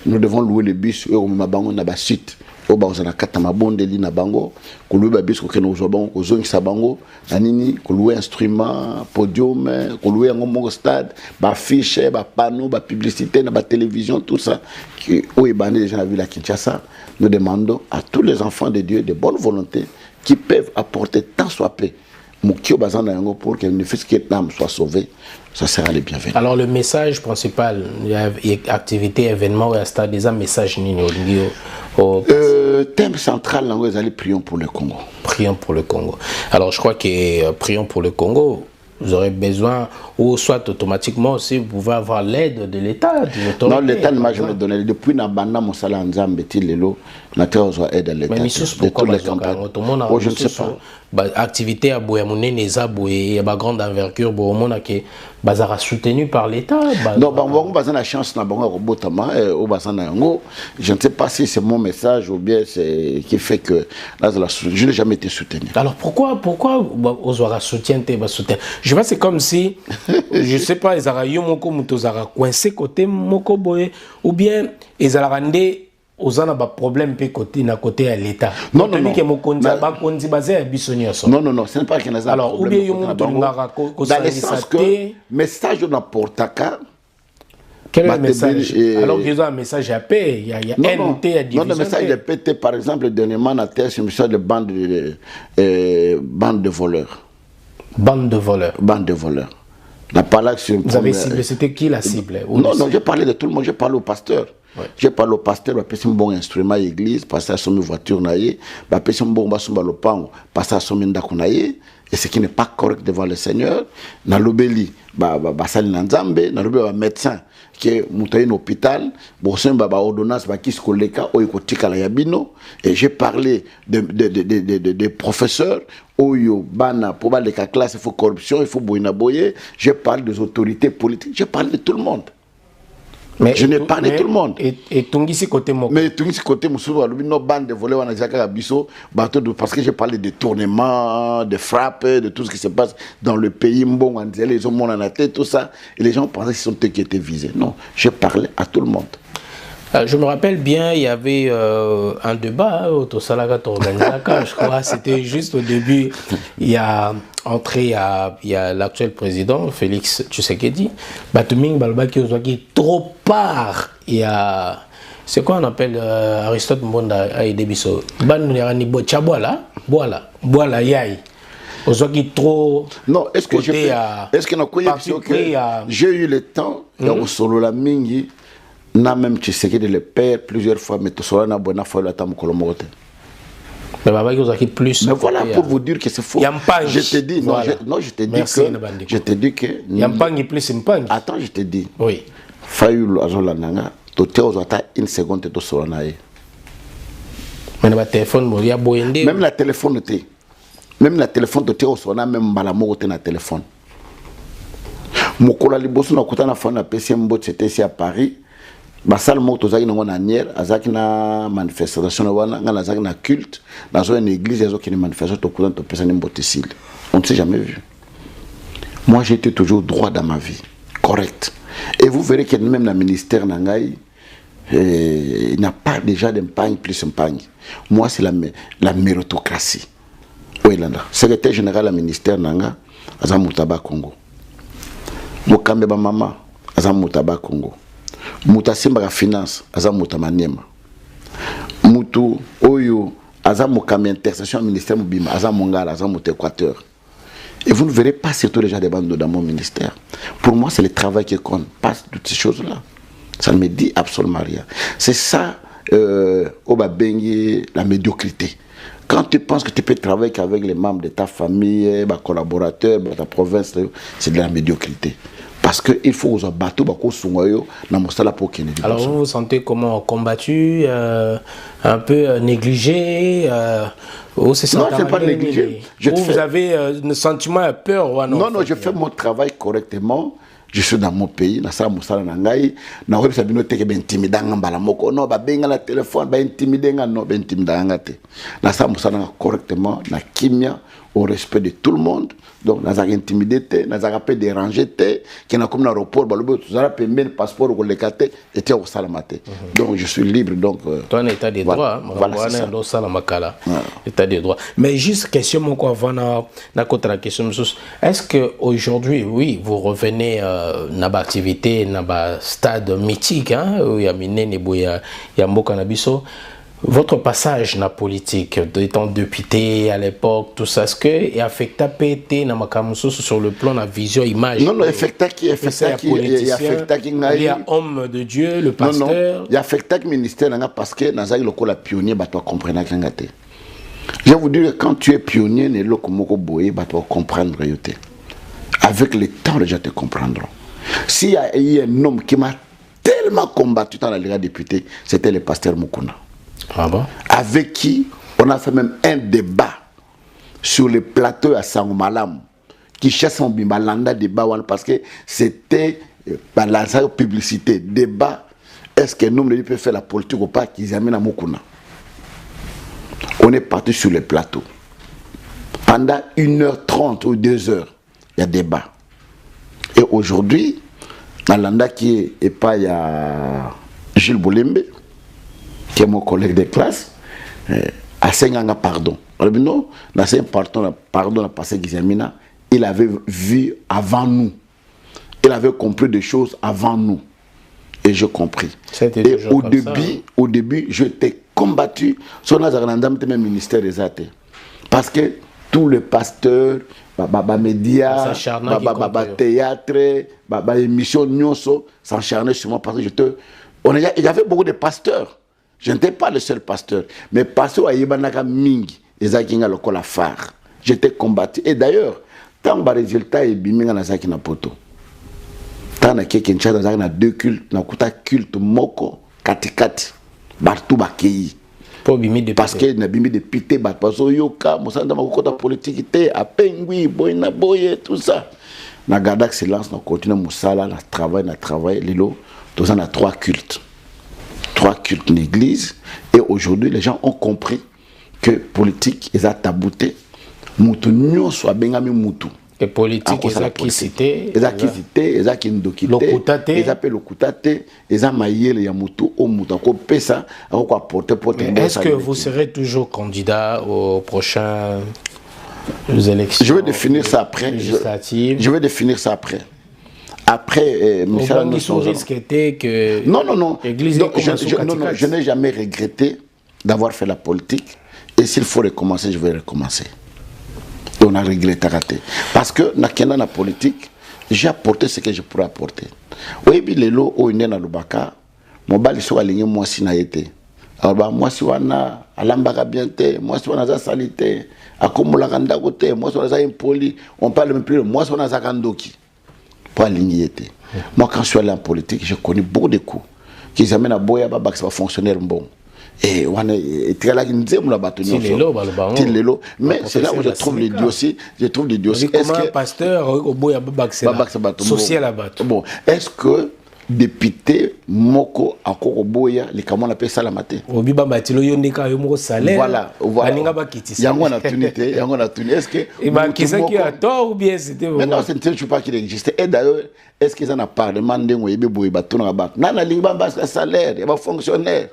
Nous devons louer le bus et au mabango na ba suite. Au baza na kata mabonde li na bango. Ko louer ba bus ko keno zo bango, ko zongi sa bango. Anini ko louer instrument, podium, ko louer un stade, ba affiche, ba panneau, ba publicité na ba télévision, tout ça qui au ebane les gens à Villa Kinshasa. Nous demandons à tous les enfants de Dieu de bonne volonté qui peuvent apporter tant soit peu pour que l'âme soit sauvée, ça sera les bienvenus. Alors le message principal, il y a activité, événement, il y a des messages thème central, prions pour le Congo. Prions pour le Congo. Alors je crois que prions pour le Congo, vous aurez besoin, ou soit automatiquement aussi, vous pouvez avoir l'aide de l'État. Non, l'État ne m'a jamais donné. Depuis Nabana, Moussala, Nzambe, Tilelo, Nathan a aide à l'État. Mais pourquoi les campagnes? Je ne sais pas. Activité à Bouyamouné, Nezabou et à grande envergure, Boumona qui est soutenu par l'État. Non, on a la chance je ne sais pas si c'est mon message ou bien c'est qui fait que je n'ai jamais été soutenu. Alors pourquoi on aura soutien? Je vois c'est comme si, je ne sais pas, ils auraient coincé côté Moko Boye ou bien ils auraient rendu aux a pas problème côté à l'État. Non, non, non. Non, non, ce n'est pas qu'il y a un alors, problème. Alors, ou bien dans le sens que message de n'importe quoi, Quel est le message? Alors qu'ils ont un message à paix, il y a NT à division. Non, le message de pété, par exemple, dernièrement, on a c'est un message de bande de voleurs. Bande de voleurs. Bande de voleurs. Vous avez ciblé, c'était qui la cible? Non, j'ai parlé de tout le monde, j'ai parlé au pasteur. Ouais. J'ai parlé au pasteur, il a un bon instrument à l'église, parce qu'il a une voiture, il a un bon lopango, parce qu'il a une dakunaye, et ce qui n'est pas correct devant le Seigneur. Dans l'obéli, basali nanzambe, dans l'obéli, médecin, qui est monté un hôpital, bon, ordonnance, qui se koleka, oikotika la yabino, et j'ai parlé de professeurs, oyo, bana, pour les classe, il faut corruption, il faut boynaboyer, j'ai parlé des autorités politiques, j'ai parlé de tout le monde. Mais je n'ai parlé de tout le monde. Et Tungisi côté moi. Mais Tungisi côté Moussou, nos bandes de voleurs, parce que j'ai parlé de tournements, de frappes, de tout ce qui se passe dans le pays, Mbon, les hommes en tête, tout ça. Et les gens pensaient que ce sont eux qui étaient visés. Non, j'ai parlé à tout le monde. Je me rappelle bien, il y avait un débat au Tosalaga Torganzaka, je crois. C'était juste au début. Il y a l'actuel président, Félix Tshisekedi. Batuming Balbaki qui trop part. Il y a. C'est quoi on appelle Aristote Mbonda Aïdebiso? Banouirani Bochaboala, Boala Yai. Aujourd'hui trop. Non, est-ce que j'ai eu le temps de solo la mingi? Na même tu sais que de le père plusieurs fois, mais tout cela n'a bonne foi la tam kolomorote. Mais plus. Mais voilà pour vous dire que c'est faux. Je te dis, non, je te dis que. Yampangi plus Mpangi. Attends, je te dis. Oui. Fayulu azola nanga, to te ozata une seconde to solanae. Mais le téléphone moria boyende. Même la téléphone était. Même la téléphone to te osona même balamo te na téléphone. Mokola liboso na kutana fa na PCM bot c'était ici à Paris. Basal moto zaki na nière azaki na manifestation wana ngana zaki na culte dans une église yazo qui ne manifestation to kutan to pesa ni mbotesile. On ne s'est jamais vu. Moi j'étais toujours droit dans ma vie, correct. Et vous verrez que même le ministère nangai il n'a pas déjà d'empagne plus empagne. Moi c'est la méritocratie. Oui là. Secrétaire général du ministère nanga azamutaba Congo. Mokambe ba mama azamutaba Congo. Muta simba finance azamuta maniema mutu oyo azamuka intercession ministère mobima azamongala azamuta Équateur. Et vous ne verrez pas surtout les gens des bandes dans mon ministère. Pour moi c'est le travail qui compte, pas toutes ces choses là. Ça ne me dit absolument rien. C'est ça la médiocrité. Quand tu penses que tu peux travailler qu'avec les membres de ta famille, les collaborateurs, ta province, c'est de la médiocrité. Parce qu'il faut aux bateaux, alors vous vous sentez comment combattu, un peu négligé non, je ne suis pas négligé. Vous avez le sentiment de peur? Non, je fais mon travail correctement. Je suis dans mon pays, na sala musala na ngai, na web sabino teke ben timidanga mbala moko no ba benga la téléphone ba intimidenga no ben timidanga te. Na sala musala correctement, na kimia au respect de tout le monde. Donc na za intimidé, na za pas déranger te, qui na comme na aéroport ba lobo tu za pembe passeport ko le kate était au salamate. Donc je suis libre donc toi un état de droit, voilà c'est ça salamakala. État de droit. Mais juste question mon ko avant na contre la question est-ce que aujourd'hui oui, vous revenez na activité na stade mythique hein où il y a minene boya ya mboka na biso. Votre passage na politique, étant député à l'époque, tout ça, est-ce que est affecté PT na makamuso sur le plan de la vision image? Non, affecté qui il y a homme de Dieu, le pasteur. Non, il y a affecté le ministère parce que dans le pionnier, tu comprends qu'il y a. Je vous dis que quand tu es pionnier, tu vas comprendre. Avec le temps, les gens te comprendront. S'il y a eu un homme qui m'a tellement combattu dans la Ligue des députés, c'était le pasteur Mukuna. Ah bon? Avec qui on a fait même un débat sur le plateau à Sangomalam qui cherche son bimbalanda débat parce que c'était par la publicité débat est-ce que nous peut faire la politique ou pas qu'ils amènent à Mukuna. On est parti sur le plateau pendant 1h30 ou 2h il y a débat et aujourd'hui Nalanda qui est pas il y a Gilles Boulembe qui est mon collègue de classe, à 5 ans, pardon. Non, dans 5 pardon, passé Gizamina, il avait vu avant nous. Il avait compris des choses avant nous. Et j'ai compris. Et au début, je t'ai combattu sur le ministère des Arts. Parce que tous les pasteurs, médias, théâtre, émission, s'encharnaient sur moi parce que il y avait beaucoup de pasteurs. Je n'étais pas le seul pasteur. Mais pasteur à Yebanaka Mingi, Ezakinga Lokola phare. J'étais combattu. Et d'ailleurs, tant que le résultat est biminga na Zaki na poto. Tant que Kinshasa na deux cultes, na kuta culte moko katikati. Bartou bakei. Parce que na bimi de pité bat paso yoka, mosanda makota politique té a pengui boy na boye tout ça. Na garde excellence, na continue musala, na travail lilo, tous on a trois cultes l'église. Et aujourd'hui les gens ont compris que politique ils a tabouté mutu nyo soit bengami mutu. Et politique ils a qui cité, ils a qui ndokité, ils appellent le kutate, ils a maillé ya mutu au mutu ko pesa ko apporter porter. Est-ce que vous serez toujours candidat aux prochaines élections? Je vais définir ça après. Je vais définir ça après. Après, Michel risque était que non. Donc, je n'ai jamais regretté d'avoir fait la politique. Et s'il faut recommencer, je vais recommencer. Et on a regretté raté. Parce que dans la politique, j'ai apporté ce que je pourrais apporter. Oui, puis les lots au Inde Lubaka, mon bal soit aligné moi si n'a été. Alors moi si on a alambaka bien té, moi si on a salité, à comme la ganda côté, moi si on a impoli, on parle même plus, moi si on a zakandoki. Pas aligné. Moi, quand je suis allé en politique, je connais beaucoup de coups. Qui amènent à Boya Babak, c'est un fonctionnaire bon. Et on est très là, mais c'est là où je trouve les dossiers. Est-ce que pasteur au Boya Babak, c'est social à battre. Bon, est-ce que député Moko encore au Boya, les camons appellent ça la matin. Obiba Batilo Yondeka Yomoko salaire. Voilà. Yango a tuni. Est-ce que. Et bien, qui c'est qui a tort ou bien c'était. Mais non, je ne sais pas qu'il existait. Et d'ailleurs, est-ce qu'ils en ont parlé? Mandé où il y a Nana Lingba Bassa salaire, il y a fonctionnaire.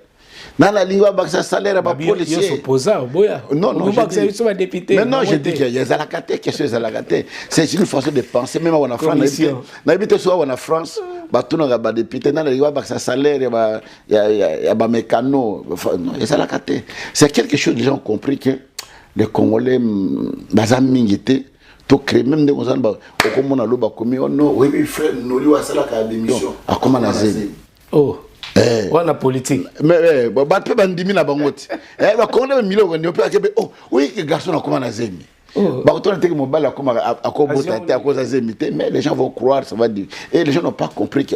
Nana Lingba Bassa salaire, il y a policier. Il y a opposant au Boya. Non, non. Maintenant, je dis qu'il y a des alakatés. Qu'est-ce que c'est alakatés? C'est une façon de penser, même en France. N'habite soit en France. Batouna gaba député dans les ba salaire il y a mécano c'est quelque chose les gens ont compris que les Congolais bazamingité to créer même des gens ba okomona loba komi ono oui frère noli wa sala ka démission akoma na zeli wana politique mais ba pe bandimi na bangoti ba Congolais miloko ne peut akebe oh oui que garçon akoma na zeli. Mais les gens vont croire, ça va dire. Et les gens n'ont pas compris que,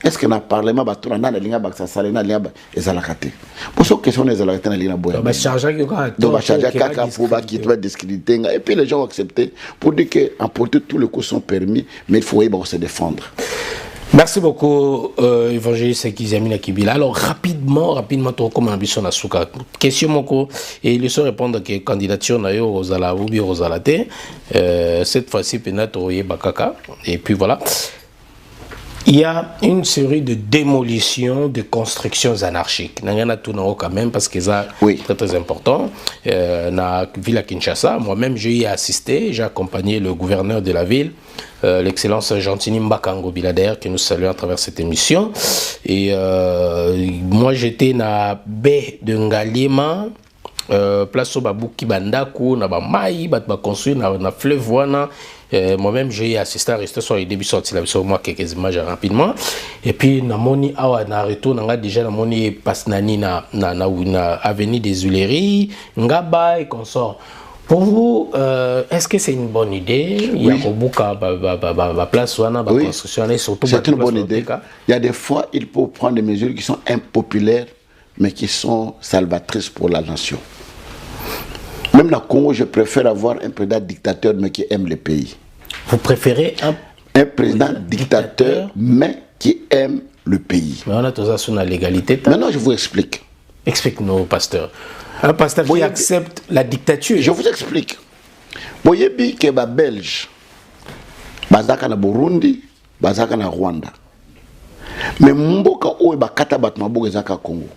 est-ce que dans le Parlement, et puis les gens ont accepté pour dire qu'emporter tous les coups sont permis, mais il faut se défendre. Merci beaucoup, évangéliste Kizamina Kibila. Alors, rapidement, comment ambition na souka. Question moko, et il se répondre que candidature na yo Rosala ou bien Rosalate. Cette fois-ci, peut-être Oye Bakaka. Et puis voilà. Il y a une série de démolitions, de constructions anarchiques. Il y en a tout quand même parce que c'est très très important. Dans la ville à Kinshasa, moi-même j'ai assisté, j'ai accompagné le gouverneur de la ville, l'excellence Gentini Mbakango Bilader, que nous saluons à travers cette émission. Et moi j'étais dans la baie de Ngalima, place au Babouki Bandaku, na ba mai, ba construire na fleuve wana. Moi-même j'ai assisté à rester sur les débuts sortis là, moi quelques images rapidement. Et puis na moni awa na retour na déjà na moni passe nani na avenue des Huileries, Ngaba et consort. Pour vous, est-ce que c'est une bonne idée? Il y a beaucoup de place wana ba construction et surtout c'est une bonne idée. Il y a des fois il faut prendre des mesures qui sont impopulaires mais qui sont salvatrices pour la nation. Même dans le Congo, je préfère avoir un président dictateur mais qui aime le pays. Vous préférez un président dictateur mais qui aime le pays. Mais on a tout ça sur la légalité. Maintenant, je vous explique. Explique-nous, pasteur. Un pasteur qui accepte la dictature. Je vous explique. Vous voyez bien que les Belges, bazaka na Burundi, bazaka na Rwanda. Mais mboka oyo bakata bat maboka ezaka Congo.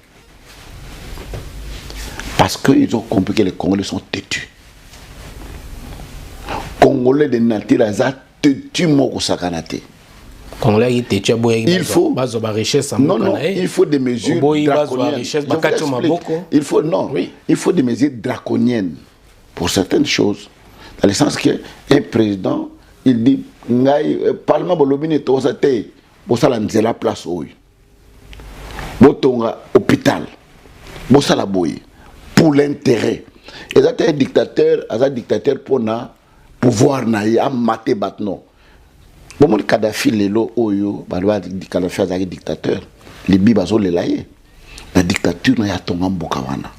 Parce qu'ils ont compris que les Congolais sont têtus. Congolais de nature, ils sont têtus, moko sakanate. Il faut il faut des mesures draconiennes. Il faut il faut des mesures draconiennes pour certaines choses. Dans le sens que un président, il dit Parlement bolobine to sa te bo sala nzela place oyo. Botonga hôpital. Bo sala boye pour l'intérêt. Et ça un dictateur pour na pouvoir na ya maté batno. Bon mon Kadhafi lelo oyo balwa Kadhafi azaki dictateur. Libi bazo lelaye. La dictature na ya tonga mboka wana.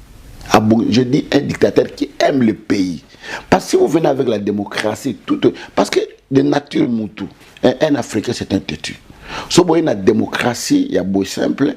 Je dis un dictateur qui aime le pays. Parce que si vous venez avec la démocratie, parce que de nature moutou, un Africain c'est un têtu. Si vous avez la démocratie, il y a beau simple.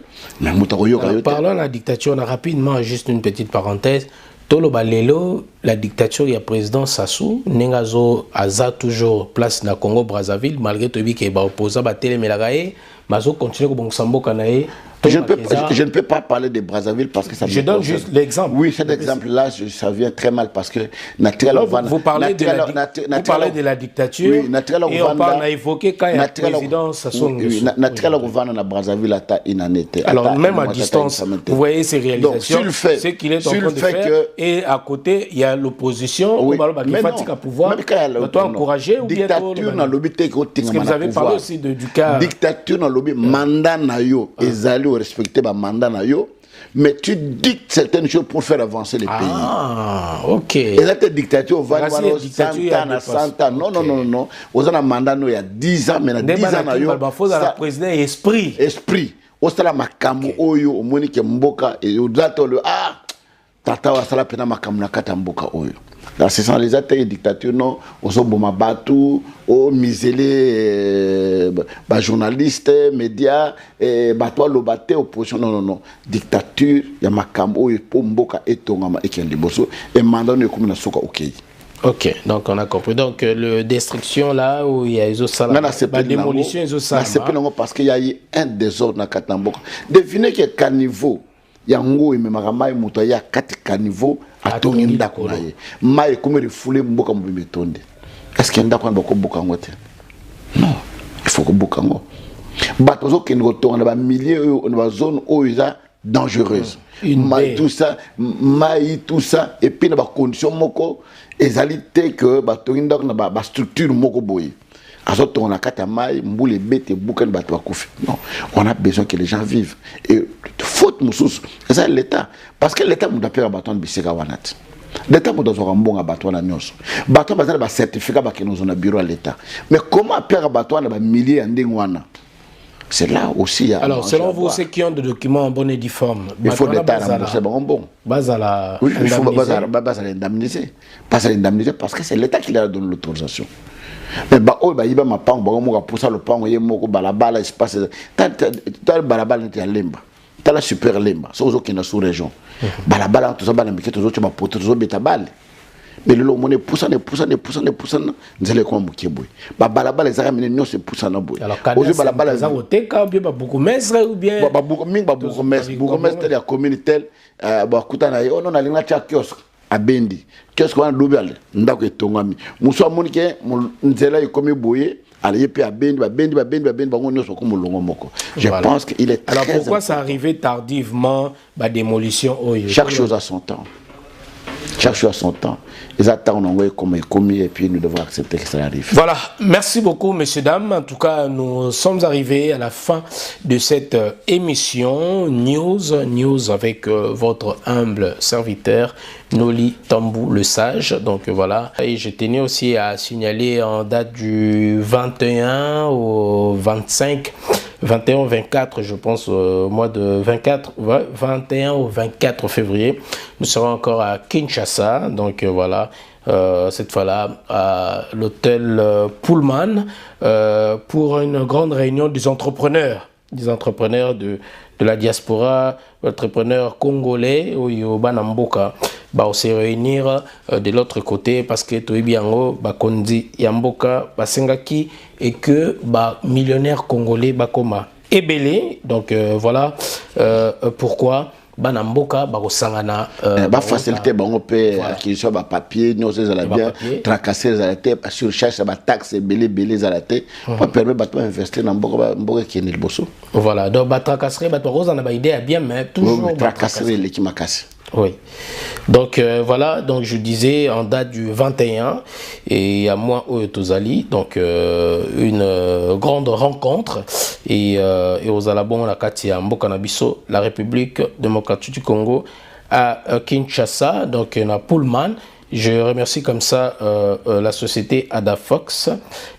Parlons de la dictature, on a rapidement juste une petite parenthèse. Tolo balelo, la dictature, il y a président Sassou, Nengazo Aza toujours place na Congo Brazzaville, malgré tout qu'il est opposé à Télé Melagaye, Mazo continue comme Sambo Kanae. Je ne peux pas parler de Brazzaville parce que ça me... Je donne juste l'exemple. Oui, cet exemple-là, ça vient très mal parce que... Vous parlez de la dictature oui, et on a évoqué quand il y a président Sassou Nguesso. Alors, même à distance, vous voyez ces réalisations, ce qu'il est en train de faire, et à côté, il y a l'opposition, qui fatigue à pouvoir, doit encourager ou bien... Dictature dans l'objet, parce que vous avez parlé aussi du cas... Dictature dans l'objet, mandat nayo, ezali respecter ma mandat na yo, mais tu dictes certaines choses pour faire avancer les pays. Ah, ok. Et là, ta dictature, on va 100 ans. Non. Vous avez un mandat il y a 10 ans, mais 10 ans na yo. Il faut un président esprit. Esprit. Au stade makamu oyo, au moni ke mboka et au dato le tata wa sala pena makamu na kata mboka oyo. Là, ce sont les attaques dictatures, non, on s'en bomba batou, on miselé, journalistes, médias, batoi lobaté, opposition, non. Dictature, il y a ma cambo, pour mboka et tongama et qui bosso, et mandat ne comme na soka ok. Ok, donc on a compris. Donc le destruction là où il y a les autres salariés, la démolition les autres salariés. C'est parce qu'il y a eu un désordre dans Katamboka. Devinez quel caniveau. Yango imemaramai mutoya kati caniveau atongi ndako na ye mai comme refoulé mboka mbimetonde est-ce que ndako na bako boka ngote non il faut que boka ngo bato zo ke ngotonga na ba milieu na ba zone oyo dangereuse mai tout ça et puis na ba condition moko ezalité que batongi ndako na ba structure moko boye azoto on a katamai mboule bete boukan bato bakufi non on a besoin que les gens vivent et faute moussous c'est l'état parce que l'état m'a peur baton biseka wanat l'état m'a dozo rambonga bato na nyonso bato bazana ba certificat ba ke nous on a bureau à l'état mais comment peur bato na ba milliers andengwana c'est là aussi ya alors selon vous ceux qui ont des documents en bonne et due forme il faut l'état rembourser bon bazala oui il faut bazala indemniser parce que c'est l'état qui leur donne l'autorisation. Mais il va m'apprendre pour ça le pan et mon balabala espace t'as le balabala n'était à lemba t'as la super lemba c'est aux autres qui sont sous région balabala tout ça balabala mais tout ça tu vas porter tout ça bétabal mais le monde pousse nous allons comme bouquet balabala les armes nous c'est pousse na boy alors quand balabala ça voter quand bien beaucoup mestre ou bien beaucoup mestre la communauté kutana on a linga cha kiosque abendi qu'est-ce qu'on a double ndako etongami muso amonike nzela ikomi boye aller pe abendi bango nyoso ko mulongo moko je pense qu'il est très alors pourquoi ça arrivé tardivement la démolition chaque chose a son temps ils attendent on comme commis et puis nous devons accepter que ça arrive. Voilà, merci beaucoup messieurs dames. En tout cas, nous sommes arrivés à la fin de cette émission News avec votre humble serviteur Noli Tambou le Sage. Donc voilà, et je tenais aussi à signaler en date du 21 au 24, je pense, au mois de 21 au 24 février. Nous serons encore à Kinshasa, donc voilà, cette fois-là à l'hôtel Pullman pour une grande réunion des entrepreneurs de la diaspora, entrepreneurs congolais au Yobanamboka. Bah, on s'est réunir de l'autre côté parce que tout est bien Kondi Yamboka Basengaki et que millionnaire congolais Bakoma Ebele. Donc voilà pourquoi bana mboka bakosangana ba facilité bango pe acquisition ba papier nous ça la bien tracasser ça la tête surcharge ba taxe belé ça la tête pour permettre ba investir dans mboka qui est le bosso. Voilà, donc ba tracasser ba rosa na ba idée bien mais toujours tracasser les qui m'a cassé. Oui. Donc voilà, donc je disais en date du 21 et à moi au Tozali, donc une grande rencontre et aux Alabons la Katia Mbokanabiso, la République démocratique du Congo à Kinshasa, donc na Pullman. Je remercie comme ça la société Adafox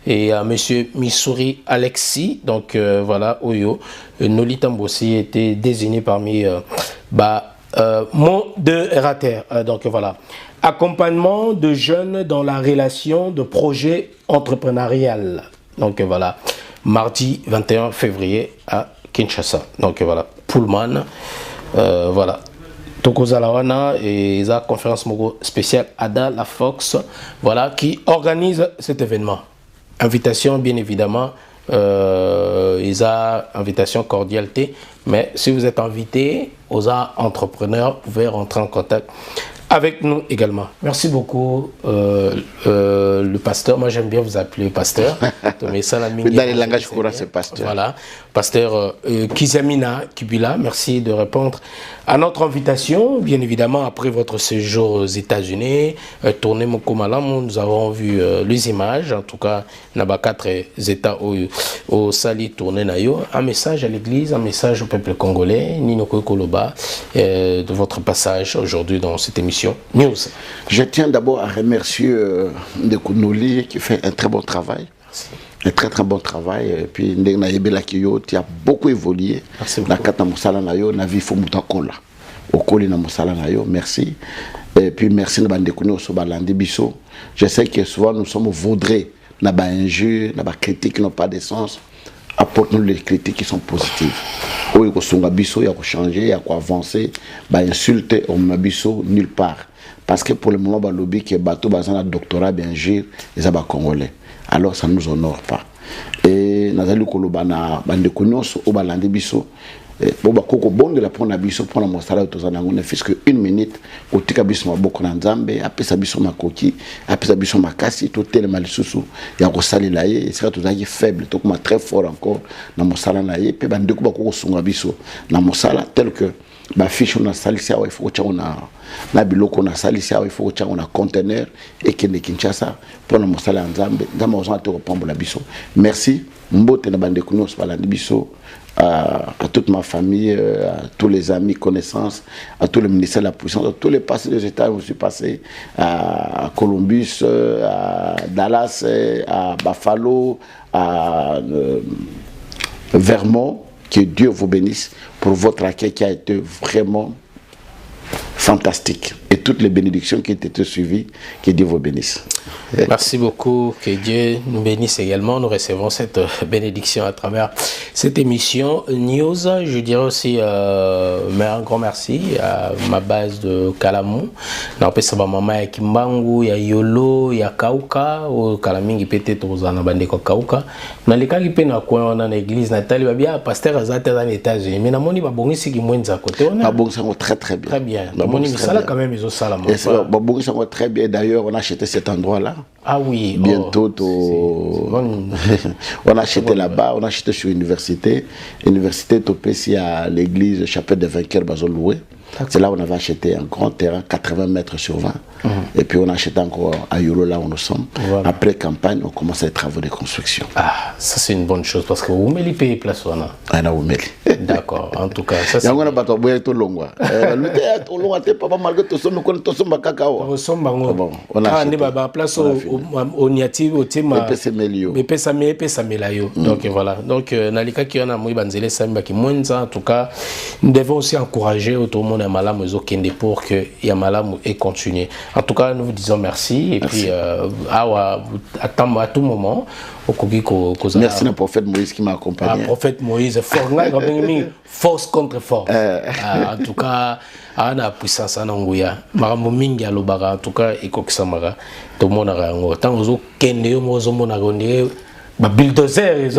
et monsieur Missouri Alexis. Donc voilà, Oyo, Nolita Mbossi était désigné parmi mot de RATER. Donc voilà. Accompagnement de jeunes dans la relation de projets entrepreneurial. Donc voilà. Mardi 21 février à Kinshasa. Donc voilà. Pullman. Voilà. Tokozalawana et la conférence spéciale Ada la Fox. Voilà. Qui organise cet événement. Invitation bien évidemment. Invitation cordialité. Mais si vous êtes invité aux entrepreneurs, vous pouvez rentrer en contact avec nous également. Merci beaucoup, le pasteur. Moi, j'aime bien vous appeler pasteur. Mais ça, dans les langages courants, c'est pasteur. Voilà, pasteur Kizamina Kibila. Merci de répondre à notre invitation. Bien évidemment, après votre séjour aux États-Unis, tourné Mokomalam, nous avons vu les images. En tout cas, Naba 4 États au Sali tourné Nayo. Un message à l'Église, un message au peuple congolais, Nino Koloba, de votre passage aujourd'hui dans cette émission News. Je tiens d'abord à remercier Ndekounoli qui fait un très bon travail. Merci. Un très très bon travail. Et puis Ndegna Kiyo, tu as beaucoup évolué. Na kata musala nayo, na vie fo mutakola. Okoli na musala nayo, merci. Et puis merci na Bandekouno so balandi biso. Je sais que souvent nous sommes vaudrés na ba injure, na ba critiques qui n'ont pas de sens. Apporte-nous les critiques qui sont positives. Il y a songa biso, il y a changer, il y a avancer, bah insulter on biso nulle part. Parce que pour le moment, bah lobby qui est bateau, bah un doctorat bien gire, les abats congolais. Alors ça ne nous honore pas. Et Nazali Koloba na bande konyoso au balande biso. Boba koko bon de la pona biso pona mosala tozana ngone fiske une minute otika biso maboko na nzambe apesa biso makoki apesa biso makasi to telema lisusu ya kosalela ye sera tozaki faible to kuma très fort encore na mosala na ye pe bande ko bakoko sunga biso na mosala tel que ba fiche na salisia wa ifo tchana na biloko na salisia wa ifo tchana na conteneur et que ne Kinshasa pona mosala nzambe ndama ozana to pambola biso. Merci mbote na bande kunos balandi biso. À toute ma famille, à tous les amis, connaissances, à tout le ministère de la Puissance, à tous les passés des États où je suis passé, à Columbus, à Dallas, à Buffalo, à Vermont. Que Dieu vous bénisse pour votre accueil qui a été vraiment fantastique. Et toutes les bénédictions qui ont été suivies, que Dieu vous bénisse. Merci beaucoup, que Dieu nous bénisse également. Nous recevons cette bénédiction à travers cette émission News. Je dirais aussi un grand merci à ma base de Kalamou. N'empêche pas maman ya Kimbangu, ya Yolo, ya Kauka, ou Kalamingi peut-être aux anabandé Kauka. Dans les cas qui peuvent dans l'église Nathalie Babia, pasteur Azate dans les États-Unis. Mais namoni babongi si qui moins à côté. Babongi très très bien. Très bien. Babongi ça là quand même ils ont ça là. Babongi ça très bien. D'ailleurs on a acheté cet endroit-là. Ah oui. Bientôt, on a acheté là-bas, on a acheté sur l'université. Université Topesi à l'église Chapelle des Vainqueurs Bazoloué. C'est là où on avait acheté un grand terrain, 80 mètres sur 20. Et puis on a acheté encore à Yolo, là où nous sommes. Voilà. Après campagne, on commence les travaux de construction. Ah, ça c'est une bonne chose parce que vous mettez payer place. D'accord, en tout cas. Ça c'est. On a pas de tout long. On a place au Niative, au Tema. Donc voilà. Donc, Nalika qui en a mouillé Banzele Samba qui moins en tout cas, nous devons aussi encourager tout le monde à Malam pour que Yamalam ait continué. En tout cas, nous vous disons merci et puis à tout moment. Merci au prophète Moïse qui m'a accompagné. Le prophète Moïse, force contre force. En tout cas, on a puissance en Angoya. Maramomingi alobara, en tout cas, et Koksamara, tout le monde a tant aux autres, Kende, Mozomonagondé, bulldozer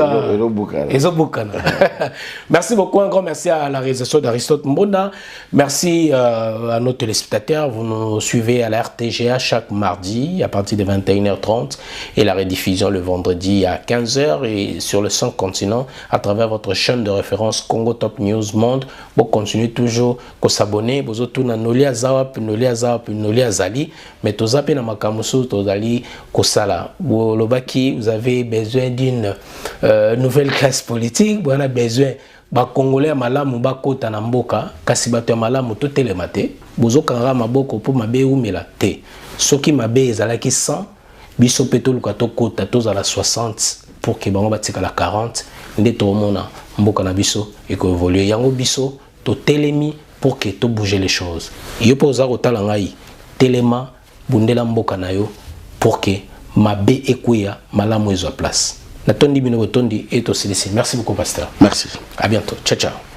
Merci beaucoup, un grand merci à la réalisation d'Aristote Mbonda. Merci à nos téléspectateurs. Vous nous suivez à la RTGA chaque mardi à partir de 21h30 et la rediffusion le vendredi à 15h et sur le 5 continents à travers votre chaîne de référence Congo Top News Monde. Vous continuez toujours à s'abonner. Vous avez tout na Nolia Zawap, Nolia Zawap, Nolia Zali. Mais tout ça, na makamusu, tozali kosala. Vous avez besoin d'une nouvelle classe politique, vous avez besoin ba Congolais malamu ba kota na mboka, kasi bato ya malamu to telemate, bozo kanga maboko po mabe umela te. Soki mabe ezalaki 100, biso peto lukato kota tozala 60 pour que bango batika la 40, nde to mona mboka na biso et ko évoluer yango biso to telemi pour que to bouger les choses. Yo poza ko tala ngai telema bundela mboka na yo pour que mabe ekuya malamu ezo place. Natondi bino botondi et aussi. Merci beaucoup pasteur. Merci. À bientôt. Ciao ciao.